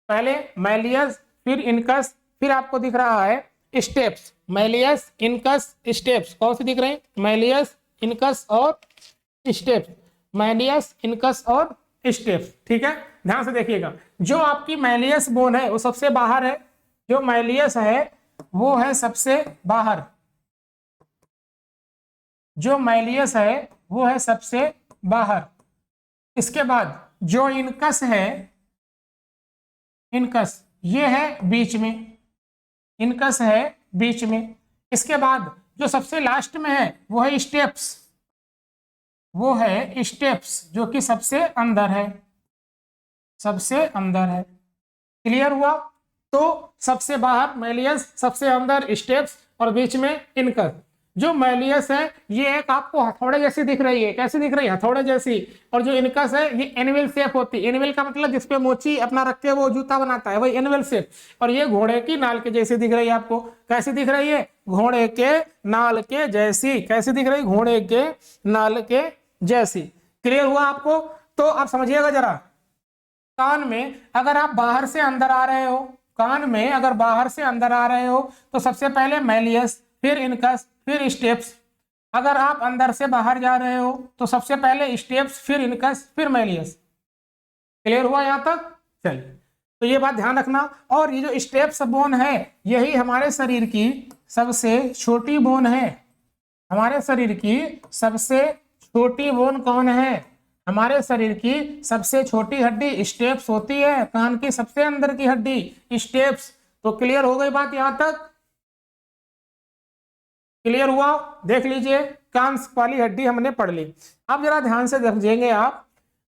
पहले मैलियस फिर इनकस, फिर आपको दिख रहा है स्टेप्स, मैलियस इनकस स्टेप्स। कौन से दिख रहे हैं? मैलियस इनकस और स्टेप्स, मैलियस इनकस और स्टेप्स। ठीक है, ध्यान से देखिएगा। जो आपकी मैलियस बोन है वो सबसे बाहर है, जो मैलियस है वो है सबसे बाहर, जो मैलियस है वो है सबसे बाहर। इसके बाद जो इनकस है, इनकस ये है बीच में, इनकस है बीच में। इसके बाद जो सबसे लास्ट में है वो है स्टेप्स, वो है स्टेप्स जो कि सबसे अंदर है, सबसे अंदर है। क्लियर हुआ? तो सबसे बाहर मैलियस, सबसे अंदर स्टेप्स और बीच में इनकस। जो मैलियस है ये एक आपको हथौड़े जैसी दिख रही है, कैसी दिख रही है? हथौड़े जैसी। और जो इनकस है ये एनिमल शेप होती है, एनिमल का मतलब जिसपे मोची अपना रख के वो जूता बनाता है, वही एनिमल शेप। और ये घोड़े की नाल के जैसी दिख रही है आपको। कैसी दिख रही है? घोड़े के नाल के जैसी। कैसी दिख रही? घोड़े के नाल के जैसी। क्लियर हुआ आपको? तो आप समझिएगा जरा, कान में अगर आप बाहर से अंदर आ रहे हो, कान में अगर बाहर से अंदर आ रहे हो तो सबसे पहले मैलियस, फिर इनकस, फिर स्टेप्स। अगर आप अंदर से बाहर जा रहे हो तो सबसे पहले स्टेप्स, फिर इनकस, फिर मैलियस। क्लियर हुआ यहां तक? चलिए, तो ये बात ध्यान रखना। और ये जो स्टेप्स बोन है यही हमारे शरीर की सबसे छोटी बोन है। हमारे शरीर की सबसे छोटी बोन कौन है? हमारे शरीर की सबसे छोटी हड्डी स्टेप्स होती है, कान की सबसे अंदर की हड्डी स्टेप्स। तो क्लियर हो गई बात यहां तक? क्लियर हुआ? देख लीजिए, कान वाली हड्डी हमने पढ़ ली। अब जरा ध्यान से समझेंगे आप,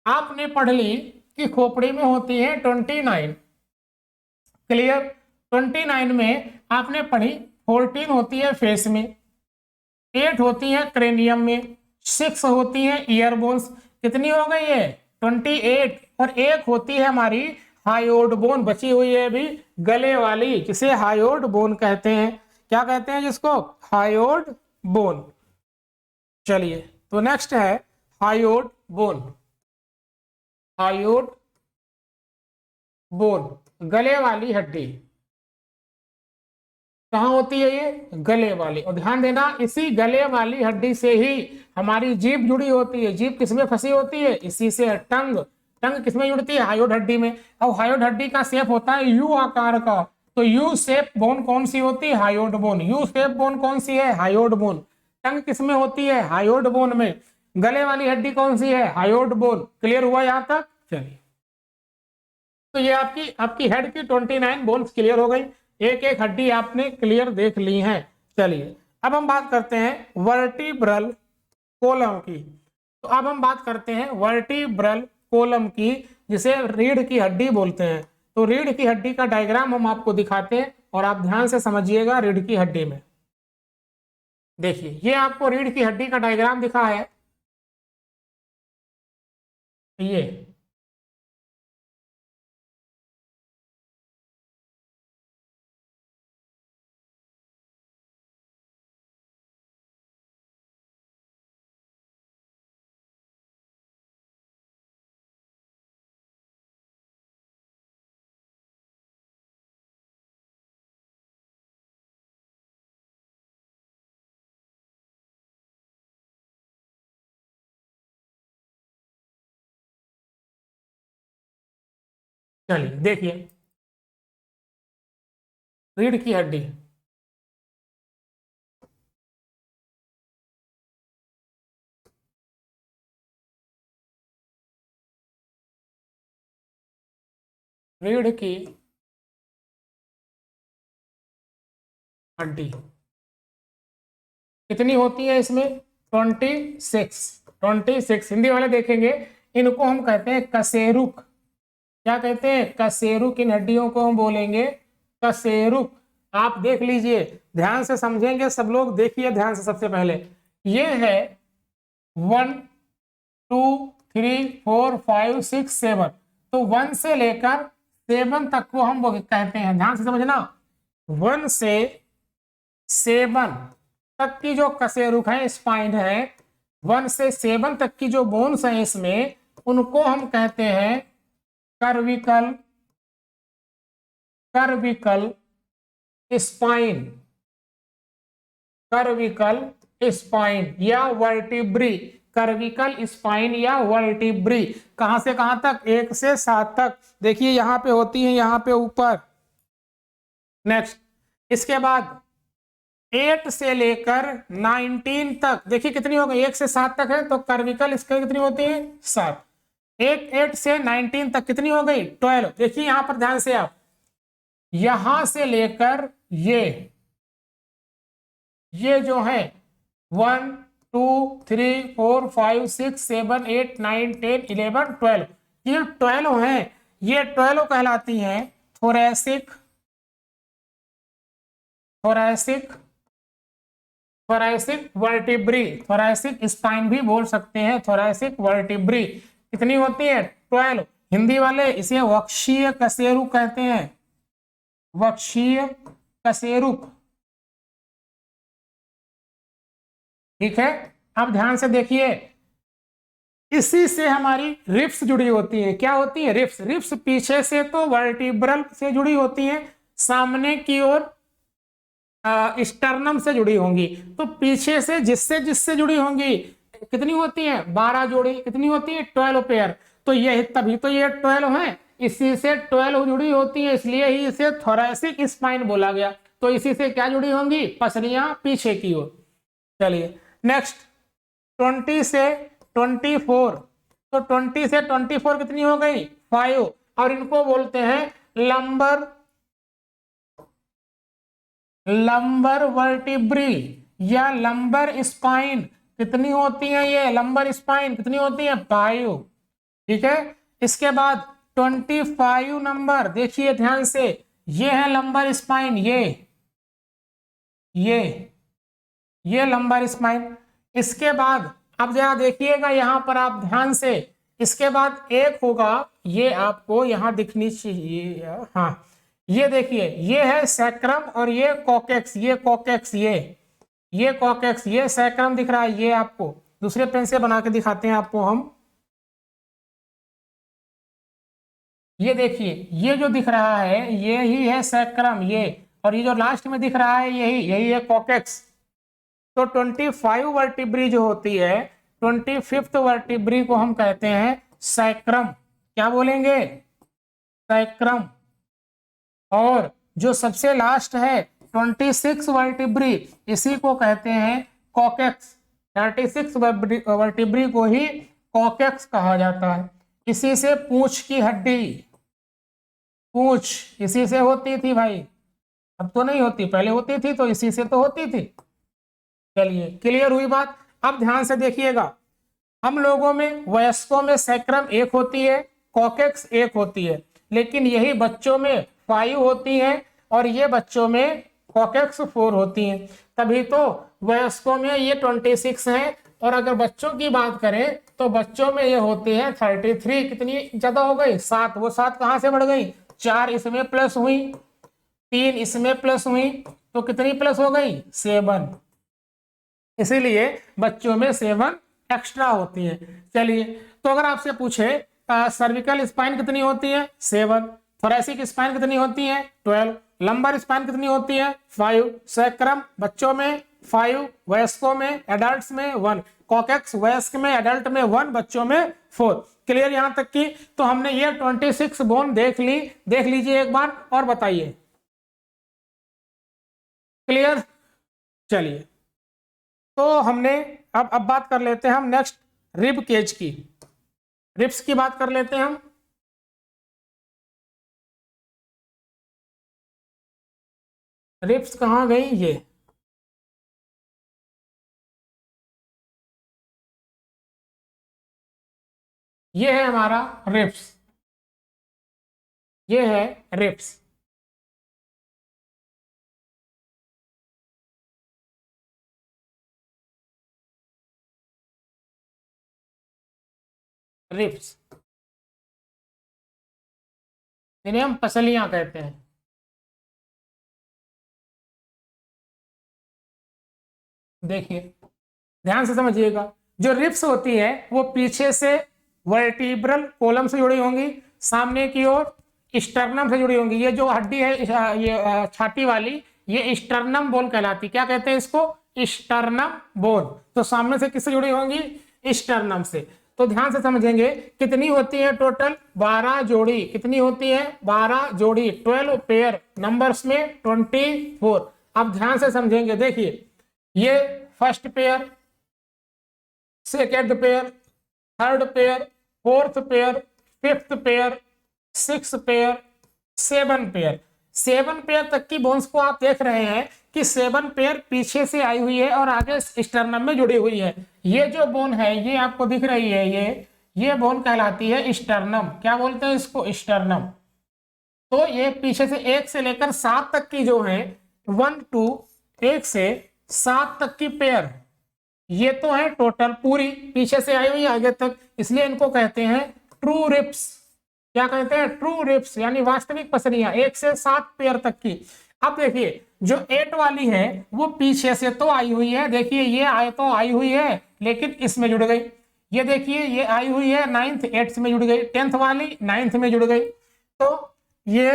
आपने पढ़ ली कि खोपड़ी में होती है 29। क्लियर? 29 में आपने पढ़ी 14 होती है फेस में, 8 होती है क्रेनियम में, 6 होती है ईयर बोन्स। कितनी हो गई है? 28। और एक होती है हमारी हायोड बोन, बची हुई है अभी गले वाली, जिसे हायोड बोन कहते हैं। क्या कहते हैं जिसको? Hyoid bone. चलिए, तो नेक्स्ट है हायोड बोन। हायोड बोन गले वाली हड्डी कहाँ होती है? ये गले वाली। और ध्यान देना, इसी गले वाली हड्डी से ही हमारी जीभ जुड़ी होती है। जीभ किसमें फंसी होती है? इसी से टंग। टंग किसमें जुड़ती है? हायोड हड्डी में। और हायोड हड्डी का शेप होता है यू आकार का। तो यू शेप बोन कौन सी होती है? Hyoid bone. U shape bone कौन सी है? Hyoid bone. टंग किसमें होती है? हायोड बोन में। गले वाली हड्डी कौन सी है? Hyoid bone. क्लियर हुआ यहां तक? चलिए, तो ये आपकी आपकी हेड की 29 बोन्स क्लियर हो गई। एक एक हड्डी आपने क्लियर देख ली है। चलिए, अब हम बात करते हैं वर्टिब्रल कोलम की। तो अब हम बात करते हैं वर्टिब्रल कोलम की, जिसे रीढ़ की हड्डी बोलते हैं। तो रीढ़ की हड्डी का डायग्राम हम आपको दिखाते हैं और आप ध्यान से समझिएगा। रीढ़ की हड्डी में देखिए, ये आपको रीढ़ की हड्डी का डायग्राम दिखा है। ये चलिए देखिए, रीढ़ की हड्डी, रीढ़ की हड्डी कितनी होती है इसमें? 26। 26 हिंदी वाले देखेंगे, इनको हम कहते हैं कशेरुक। क्या कहते हैं? कशेरुक। इन हड्डियों को हम बोलेंगे कशेरुक। आप देख लीजिए, ध्यान से समझेंगे सब लोग, देखिए ध्यान से। सबसे पहले ये है 1 2 3 4 5 6 7, तो 1 से लेकर 7 तक को हम कहते हैं, ध्यान से समझना, 1 से 7 तक की जो कशेरुक है, स्पाइन है, 1 से 7 तक की जो बोन्स है इसमें, उनको हम कहते हैं कर्विकल, कर्विकल स्पाइन, कर्विकल स्पाइन या वर्टिब्री। कर्विकल स्पाइन या वर्टिब्री कहां से कहां तक? 1 से 7 तक। देखिए यहां पे होती है, यहां पे ऊपर। नेक्स्ट, इसके बाद 8 से लेकर 19 तक, देखिए कितनी हो गई? 1 से 7 तक है तो कर्विकल इसके कितनी होती है? 7। 8 से 19 तक कितनी हो गई? 12। देखिए यहां पर ध्यान से आप, यहां से लेकर ये जो है 1 2 3 4 5 6 7 8 9 10 11 12, ये 12 है, ये 12 कहलाती हैं thoracic, thoracic, thoracic vertebrae. Thoracic spine भी बोल सकते हैं, थोरैसिक वर्टिब्री। कितनी होती है? 12। हिंदी वाले इसे वक्षीय कशेरुक कहते हैं, वक्षीय कशेरुक। ठीक है, अब ध्यान से देखिए, इसी से हमारी रिब्स जुड़ी होती है। क्या होती है? रिब्स। रिब्स पीछे से तो वर्टिब्रल से जुड़ी होती है, सामने की ओर स्टर्नम से जुड़ी होंगी। तो पीछे से जिससे जिससे जुड़ी होंगी कितनी होती है? 12 जोड़ी। कितनी होती है? 12 पेयर। तो ये तभी तो ये 12 है, इसी से 12 जुड़ी होती है, इसलिए ही इसे थोरैसिक स्पाइन बोला गया। तो इसी से क्या जुड़ी होंगी? पसलियां पीछे की ओर। चलिए नेक्स्ट, 20 से 24, तो 20 से 24 कितनी हो गई? 5। और इनको बोलते हैं लंबर, लंबर वर्टिब्री या लंबर स्पाइन। कितनी होती है ये लंबर स्पाइन? कितनी होती है? 5। ठीक है, इसके बाद 25 नंबर, देखिए ध्यान से, ये है लंबर स्पाइन, ये लंबर स्पाइन। इसके बाद अब जरा देखिएगा यहां पर आप ध्यान से, इसके बाद एक होगा, ये आपको यहां दिखनी चाहिए, हाँ, ये देखिए, ये है सैक्रम और ये कॉकेक्स, ये कॉकेक्स, ये कॉकेक्स, ये सैक्रम दिख रहा है। ये आपको दूसरे पेन से बना के दिखाते हैं आपको हम। ये देखिए, ये जो दिख रहा है ये ही है सैक्रम, ये, और ये जो लास्ट में दिख रहा है यही है कॉकेक्स। तो 25 वर्टिब्री जो होती है, 25th वर्टिब्री को हम कहते हैं सैक्रम। क्या बोलेंगे? सैक्रम। और जो सबसे लास्ट है 26 वर्टिब्री, इसी को कहते हैं कॉकेक्स। 36 वर्टिब्री को ही कॉकेक्स कहा जाता है। इसी से पूंछ की हड्डी, पूंछ इसी से होती थी भाई, अब तो नहीं होती, पहले होती थी, तो इसी से तो होती थी। चलिए क्लियर हुई बात। अब ध्यान से देखिएगा, हम लोगों में, वयस्कों में सैक्रम एक होती है, कॉकेक्स एक होती है, लेकिन यही बच्चों में 5 होती है और ये बच्चों में कॉकेक्स 4 होती हैं। तभी तो वयस्कों में ये 26 है और अगर बच्चों की बात करें तो बच्चों में ये होती है 33। कितनी ज्यादा हो गई? 7। वो 7 कहां से बढ़ गई? 4 इसमें प्लस हुई, 3 इसमें प्लस हुई, तो कितनी प्लस हो गई? 7। इसीलिए बच्चों में 7 एक्स्ट्रा होती है। चलिए, तो अगर आपसे पूछे सर्विकल स्पाइन कितनी होती है? 7। थोरैसिक स्पाइन कितनी होती है? 12। लंबर स्पाइन कितनी होती है? 5। सैक्रम बच्चों में 5, वयस्कों में, एडल्ट्स में 1। कॉकेक्स वयस्क में, एडल्ट में 1, बच्चों में 4। क्लियर यहां तक की? तो हमने ये 26 बोन देख ली। देख लीजिए एक बार और बताइए। क्लियर? चलिए, तो हमने अब बात कर लेते हैं हम नेक्स्ट रिब केज की। रिब्स की बात कर लेते हैं हम। रिब्स कहां गई? ये है हमारा रिब्स, ये है रिब्स। रिब्स जिन्हें हम पसलियां कहते हैं। देखिए, ध्यान से समझिएगा। जो रिब्स होती है वो पीछे से वर्टिब्रल कॉलम से जुड़ी होंगी, सामने की ओर स्टर्नम से जुड़ी होंगी। ये जो हड्डी है ये छाती वाली, ये स्टर्नम बोन कहलाती। क्या कहते हैं इसको? Sternum bone. तो सामने से किससे जुड़ी होंगी? स्टर्नम से। तो ध्यान से समझेंगे कितनी होती है टोटल? 12 जोड़ी। कितनी होती है? 12 जोड़ी। 12 पेयर, नंबर्स में 24। अब ध्यान से समझेंगे। देखिए, ये first pair, second pair, third pair, fourth pair, fifth pair, six pair, 7 pair. 7 pair तक की बोन्स को आप देख रहे हैं कि 7 पेयर पीछे से आई हुई है और आगे स्टर्नम में जुड़ी हुई है। ये जो बोन है ये आपको दिख रही है, ये बोन कहलाती है स्टर्नम। क्या बोलते हैं इसको? स्टर्नम। तो ये पीछे से 1 से लेकर 7 तक की जो है, 1 टू 1 से 7 तक की पेयर, ये तो है टोटल पूरी पीछे से आई हुई आगे तक, इसलिए इनको कहते हैं ट्रू रिप्स। क्या कहते हैं? ट्रू रिप्स, यानी वास्तविक पसलियां 1 से 7 पेयर तक की। अब देखिए, जो 8 वाली है वो पीछे से तो आई हुई है। देखिए, ये आए तो आई हुई है लेकिन इसमें जुड़ गई। ये देखिए, ये आई हुई है 9th 8th में जुड़ गई, 10th वाली 9th में जुड़ गई। तो ये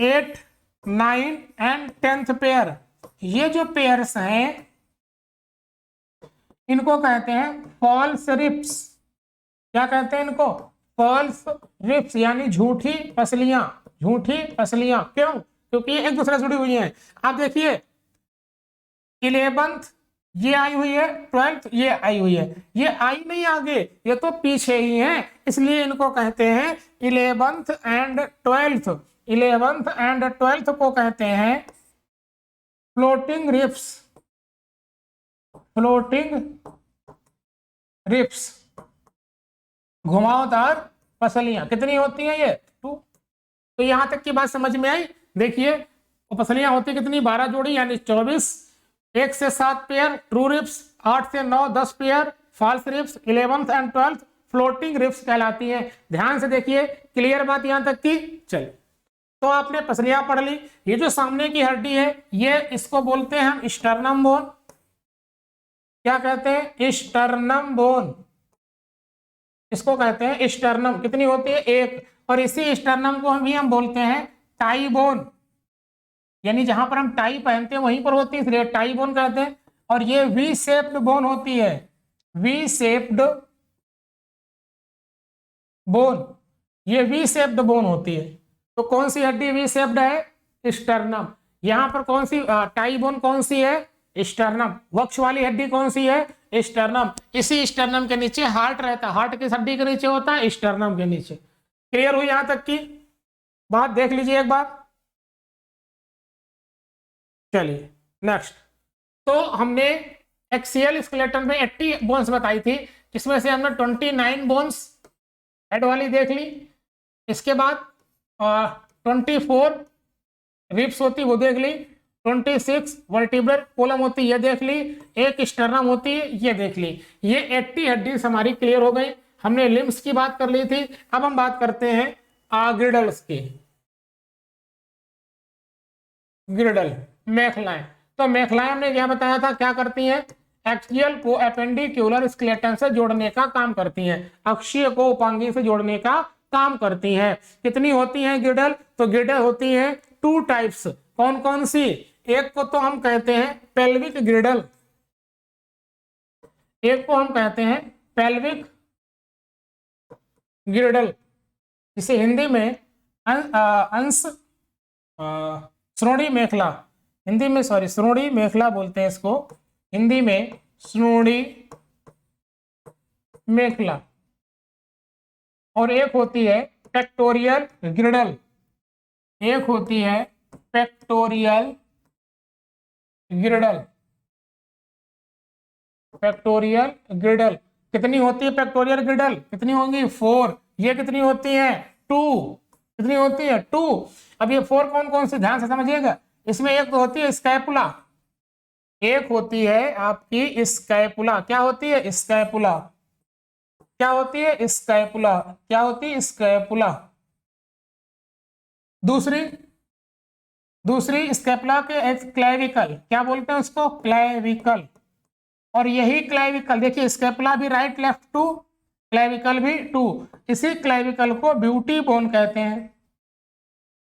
8, 9 एंड 10th पेयर, ये जो पेयर्स हैं इनको कहते हैं फॉल्स रिप्स। क्या कहते हैं इनको? फॉल्स रिप्स, यानी झूठी पसलियां। झूठी पसलियां क्यों? क्योंकि ये एक दूसरे से जुड़ी हुई हैं। आप देखिए, 11th ये आई हुई है, 12th ये आई हुई है। ये आई नहीं आगे, ये तो पीछे ही है, इसलिए इनको कहते हैं 11th and 12th। 11th and 12th को कहते हैं फ्लोटिंग रिप्स। फ्लोटिंग रिप्स, घुमावदार पसलियां। कितनी होती हैं? ये 2। तो यहां तक की बात समझ में आई? देखिए, पसलियां होती कितनी? 12 जोड़ी, यानी 24। 1 से 7 पेयर ट्रू रिप्स, 8 से 9 10 pair false ribs, 11th and 12th floating ribs कहलाती हैं। ध्यान से देखिए, क्लियर बात यहां तक की? चलिए, तो आपने पसलियां पढ़ ली। ये जो सामने की हड्डी है ये, इसको बोलते हैं हम स्टर्नम बोन। क्या कहते हैं? स्टर्नम बोन, इसको कहते हैं स्टर्नम। कितनी होती है? 1। और इसी स्टर्नम को भी हम बोलते हैं टाई बोन, यानी जहां पर हम टाई पहनते हैं वहीं पर होती है, इसलिए टाई बोन कहते हैं। और ये वी शेप्ड बोन होती है, वी शेप्ड बोन, ये वी शेप्ड बोन होती है। तो कौन सी हड्डी वी शेप्ड है? स्टर्नम। यहां पर कौन सी टाई बोन कौन सी है? स्टर्नम। वक्ष वाली हड्डी कौन सी है? स्टर्नम। इसी स्टर्नम के नीचे हार्ट रहता है, हार्ट किस हड्डी के नीचे होता है? स्टर्नम के नीचे। क्लियर हुई यहां तक की बात? देख लीजिए एक बार। चलिए नेक्स्ट, तो हमने एक्सियल स्केलेटन में 80 बोन्स बताई थी, जिसमें से हमने 29 बोन्स हेड वाली देख ली। इसके बाद 24 रिब्स होती वो देख ली, 26 वर्टिब्रल कॉलम होती है, ये देख ली, एक स्टर्नम होती है, ये देख ली। ये 80 हड्डीज हमारी क्लियर हो गई। हमने लिम्स की बात कर ली थी। अब हम बात करते हैं ग्रिडल्स की। ग्रिडल, मेखलाएं। तो मेखलाएं हमने क्या बताया था, क्या करती हैं, एक्सियल को एपेंडिक्यूलर स्केलेटन से जोड़ने का काम करती हैं, अक्षीय को उपांगी से जोड़ने का काम करती हैं। कितनी होती हैं ग्रिडल, तो ग्रिडल होती हैं 2 टाइप्स। कौन कौन सी, एक को तो हम कहते हैं पेल्विक ग्रिडल, एक को हम कहते हैं पेल्विक ग्रिडल, जिसे हिंदी में अंश श्रोणी मेखला, हिंदी में सॉरी श्रोणी मेखला बोलते हैं इसको, हिंदी में श्रोणी मेखला। और एक होती है पेक्टोरियल ग्रिडल, एक होती है पेक्टोरियल ग्रिडल, पेक्टोरियल ग्रिडल। कितनी होती है पेक्टोरियल ग्रिडल, कितनी होंगी 4। ये कितनी होती है 2, कितनी होती है 2। अब ये 4 कौन कौन सी, ध्यान से समझिएगा। इसमें एक तो होती है स्कैपुला, एक होती है आपकी स्कैपुला। क्या होती है स्कैपुला, क्या होती है स्कैपुला, क्या होती है स्कैपुला। दूसरी, दूसरी स्कैपुला के क्लेविकल, क्या बोलते हैं उसको, क्लेविकल। और यही क्लेविकल देखिए, स्कैपुला भी राइट लेफ्ट 2, क्लेविकल भी 2। इसी क्लेविकल को ब्यूटी बोन कहते हैं,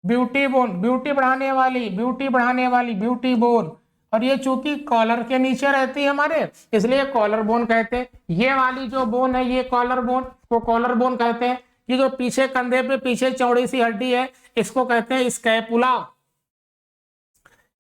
ब्यूटी बोन, ब्यूटी बढ़ाने वाली, ब्यूटी बढ़ाने वाली, ब्यूटी बोन। और ये चूंकि कॉलर के नीचे रहती है हमारे, इसलिए कॉलर बोन कहते हैं। ये वाली जो बोन है, ये कॉलर बोन को कॉलर बोन कहते हैं। ये जो पीछे कंधे पे पीछे चौड़ी सी हड्डी है, इसको कहते हैं स्कैपुला।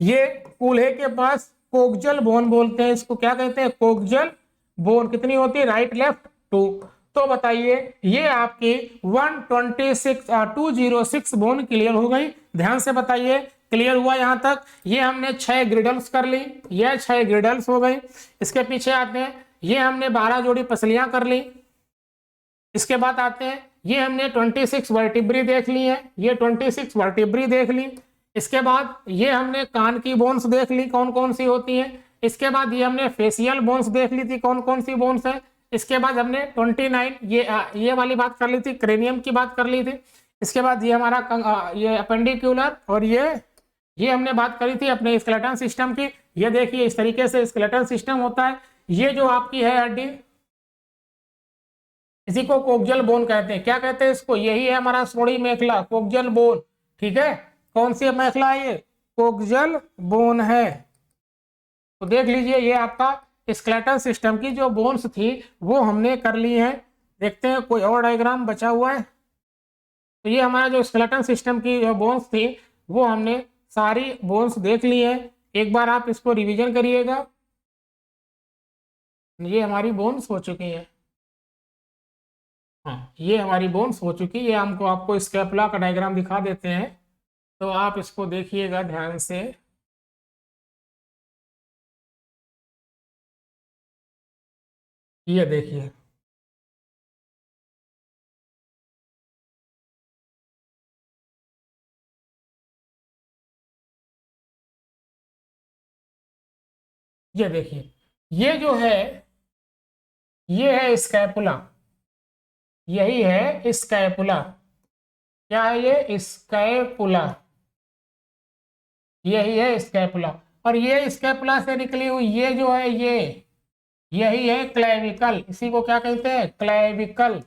ये कूल्हे के पास कोक्जल बोन बोलते हैं, इसको क्या कहते हैं, कोक्जल बोन। कितनी होती है, राइट लेफ्ट 2। तो बताइए, ये आपकी 206 बोन क्लियर हो गई। ध्यान से बताइए, क्लियर हुआ यहां तक। ये हमने 6 ग्रिडल्स कर ली, ये 6 ग्रिडल्स हो गई। इसके पीछे आते हैं, ये हमने 12 जोड़ी पसलियां कर ली। इसके बाद आते हैं, ये हमने 26 वर्टिब्री देख ली है, ये 26 वर्टिब्री देख ली। इसके बाद ये हमने कान की बोन्स देख ली, कौन कौन सी होती हैं। इसके बाद ये हमने फेशियल बोन्स देख ली थी, कौन कौन सी बोन्स है। इसके बाद हमने 29 ये वाली बात कर ली थी, क्रेनियम की बात कर ली थी। इसके बाद ये हमारा ये अपेंडिक्यूलर, और ये हमने बात करी थी अपने स्केलेटन सिस्टम की। ये देखिए, इस तरीके से स्केलेटन सिस्टम होता है। ये जो आपकी है हड्डी, इसी को कोक्जल बोन कहते हैं। क्या कहते हैं इसको, यही है हमारा श्रोणी मेखला, कोक्जल बोन। ठीक है, कौन सी मेखला है ये, कोक्जल बोन है। तो देख लीजिए, ये आपका स्केलेटन सिस्टम की जो बोन्स थी वो हमने कर ली है। देखते हैं कोई और डायग्राम बचा हुआ है। तो ये हमारा जो स्केलेटन सिस्टम की जो बोन्स थी वो हमने सारी बोन्स देख ली है। एक बार आप इसको रिवीजन करिएगा। ये हमारी बोन्स हो चुकी है, हाँ ये हमारी बोन्स हो चुकी है। ये हमको आपको स्कैपुला का डायग्राम दिखा देते हैं, तो आप इसको देखिएगा ध्यान से। ये देखिए, ये देखिए, ये जो है ये है स्कैपुला, यही है स्कैपुला। क्या है ये, स्कैपुला, यही है स्कैपुला। और ये स्कैपुला से निकली हुई ये जो है यही है क्लेविकल। इसी को क्या कहते हैं, क्लेविकल,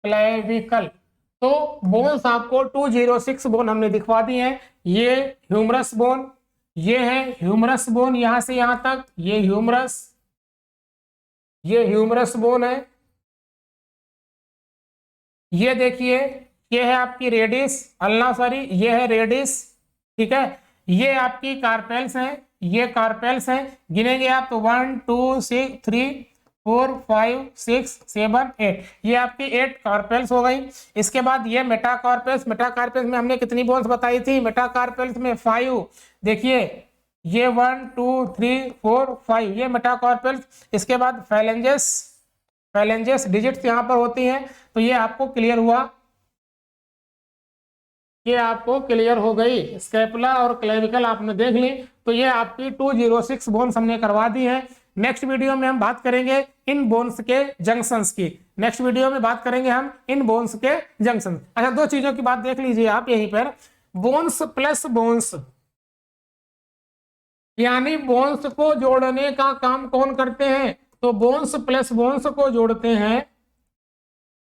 क्लेविकल। तो बोन्स आपको 206 बोन हमने दिखवा दी है। ये ह्यूमरस बोन, ये है ह्यूमरस बोन, यहां से यहां तक ये ह्यूमरस, ये ह्यूमरस बोन है। ये देखिए, ये है आपकी रेडिस, अल्ना सॉरी, ये है रेडिस। ठीक है, ये आपकी कार्पेल्स हैं, ये कार्पेल्स हैं। गिनेंगे आप तो 1 2 6 3 4 5 6 7 8, ये आपकी 8 कार्पेल्स हो गई। इसके बाद ये मेटाकार्पेल्स, मेटाकार्पेल्स में हमने कितनी बोन्स बताई थी, मेटाकार्पेल्स में 5। देखिए ये 1 2 3 4 5, ये मेटाकार्पेल्स। इसके बाद फैलेंजेस, फैलेंजेस डिजिट्स यहाँ पर होती हैं। तो ये आपको क्लियर हुआ, ये आपको क्लियर हो गई। स्कैपुला और क्लेविकल आपने देख ली। तो ये आपकी 206 बोन्स हमने करवा दी है। नेक्स्ट वीडियो में हम बात करेंगे इन बोन्स के जंक्शंस की। नेक्स्ट वीडियो में बात करेंगे हम इन बोन्स के जंक्शन। अच्छा, दो चीजों की बात देख लीजिए आप यहीं पर, बोन्स प्लस बोन्स, यानी बोन्स को जोड़ने का काम कौन करते हैं? तो बोन्स प्लस बोन्स को जोड़ते हैं,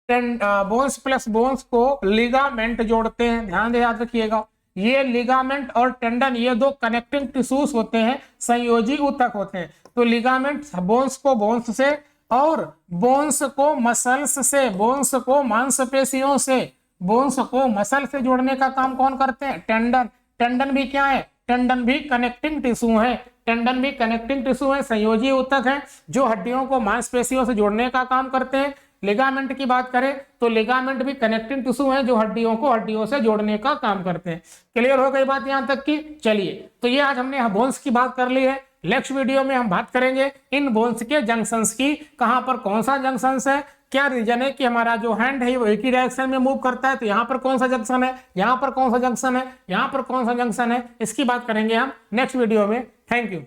बोन्स प्लस बोन्स को लिगामेंट जोड़ते हैं। ध्यान दे, याद रखिएगा, ये लिगामेंट और टेंडन ये दो कनेक्टिंग टिश्यूज होते हैं, संयोजी ऊतक होते हैं। तो लिगामेंट बोन्स को बोन्स से और बोन्स को मसल्स से, बोन्स को मांसपेशियों से, बोन्स को मसल से जोड़ने का काम कौन करते हैं? टेंडन। टेंडन भी क्या है? टेंडन भी कनेक्टिंग टिश्यू है। टेंडन भी कनेक्टिंग टिश्यू है, संयोजी ऊतक है जो हड्डियों को मांसपेशियों से जोड़ने का काम करते हैं। लिगामेंट की बात करें तो लिगामेंट भी कनेक्टिंग टिश्यू है जो हड्डियों को हड्डियों से जोड़ने का काम करते हैं। क्लियर हो गई बात यहां तक की? चलिए, तो ये आज हमने बोन्स की बात कर ली है। नेक्स्ट वीडियो में हम बात करेंगे इन बोन्स के जंक्शंस की, कहां पर कौन सा जंक्शन है, क्या रीजन है कि हमारा जो हैंड है वो एक ही डायरेक्शन में मूव करता है, तो यहाँ पर कौन सा जंक्शन है, यहाँ पर कौन सा जंक्शन है, यहाँ पर कौन सा जंक्शन है, इसकी बात करेंगे हम नेक्स्ट वीडियो में। Thank you.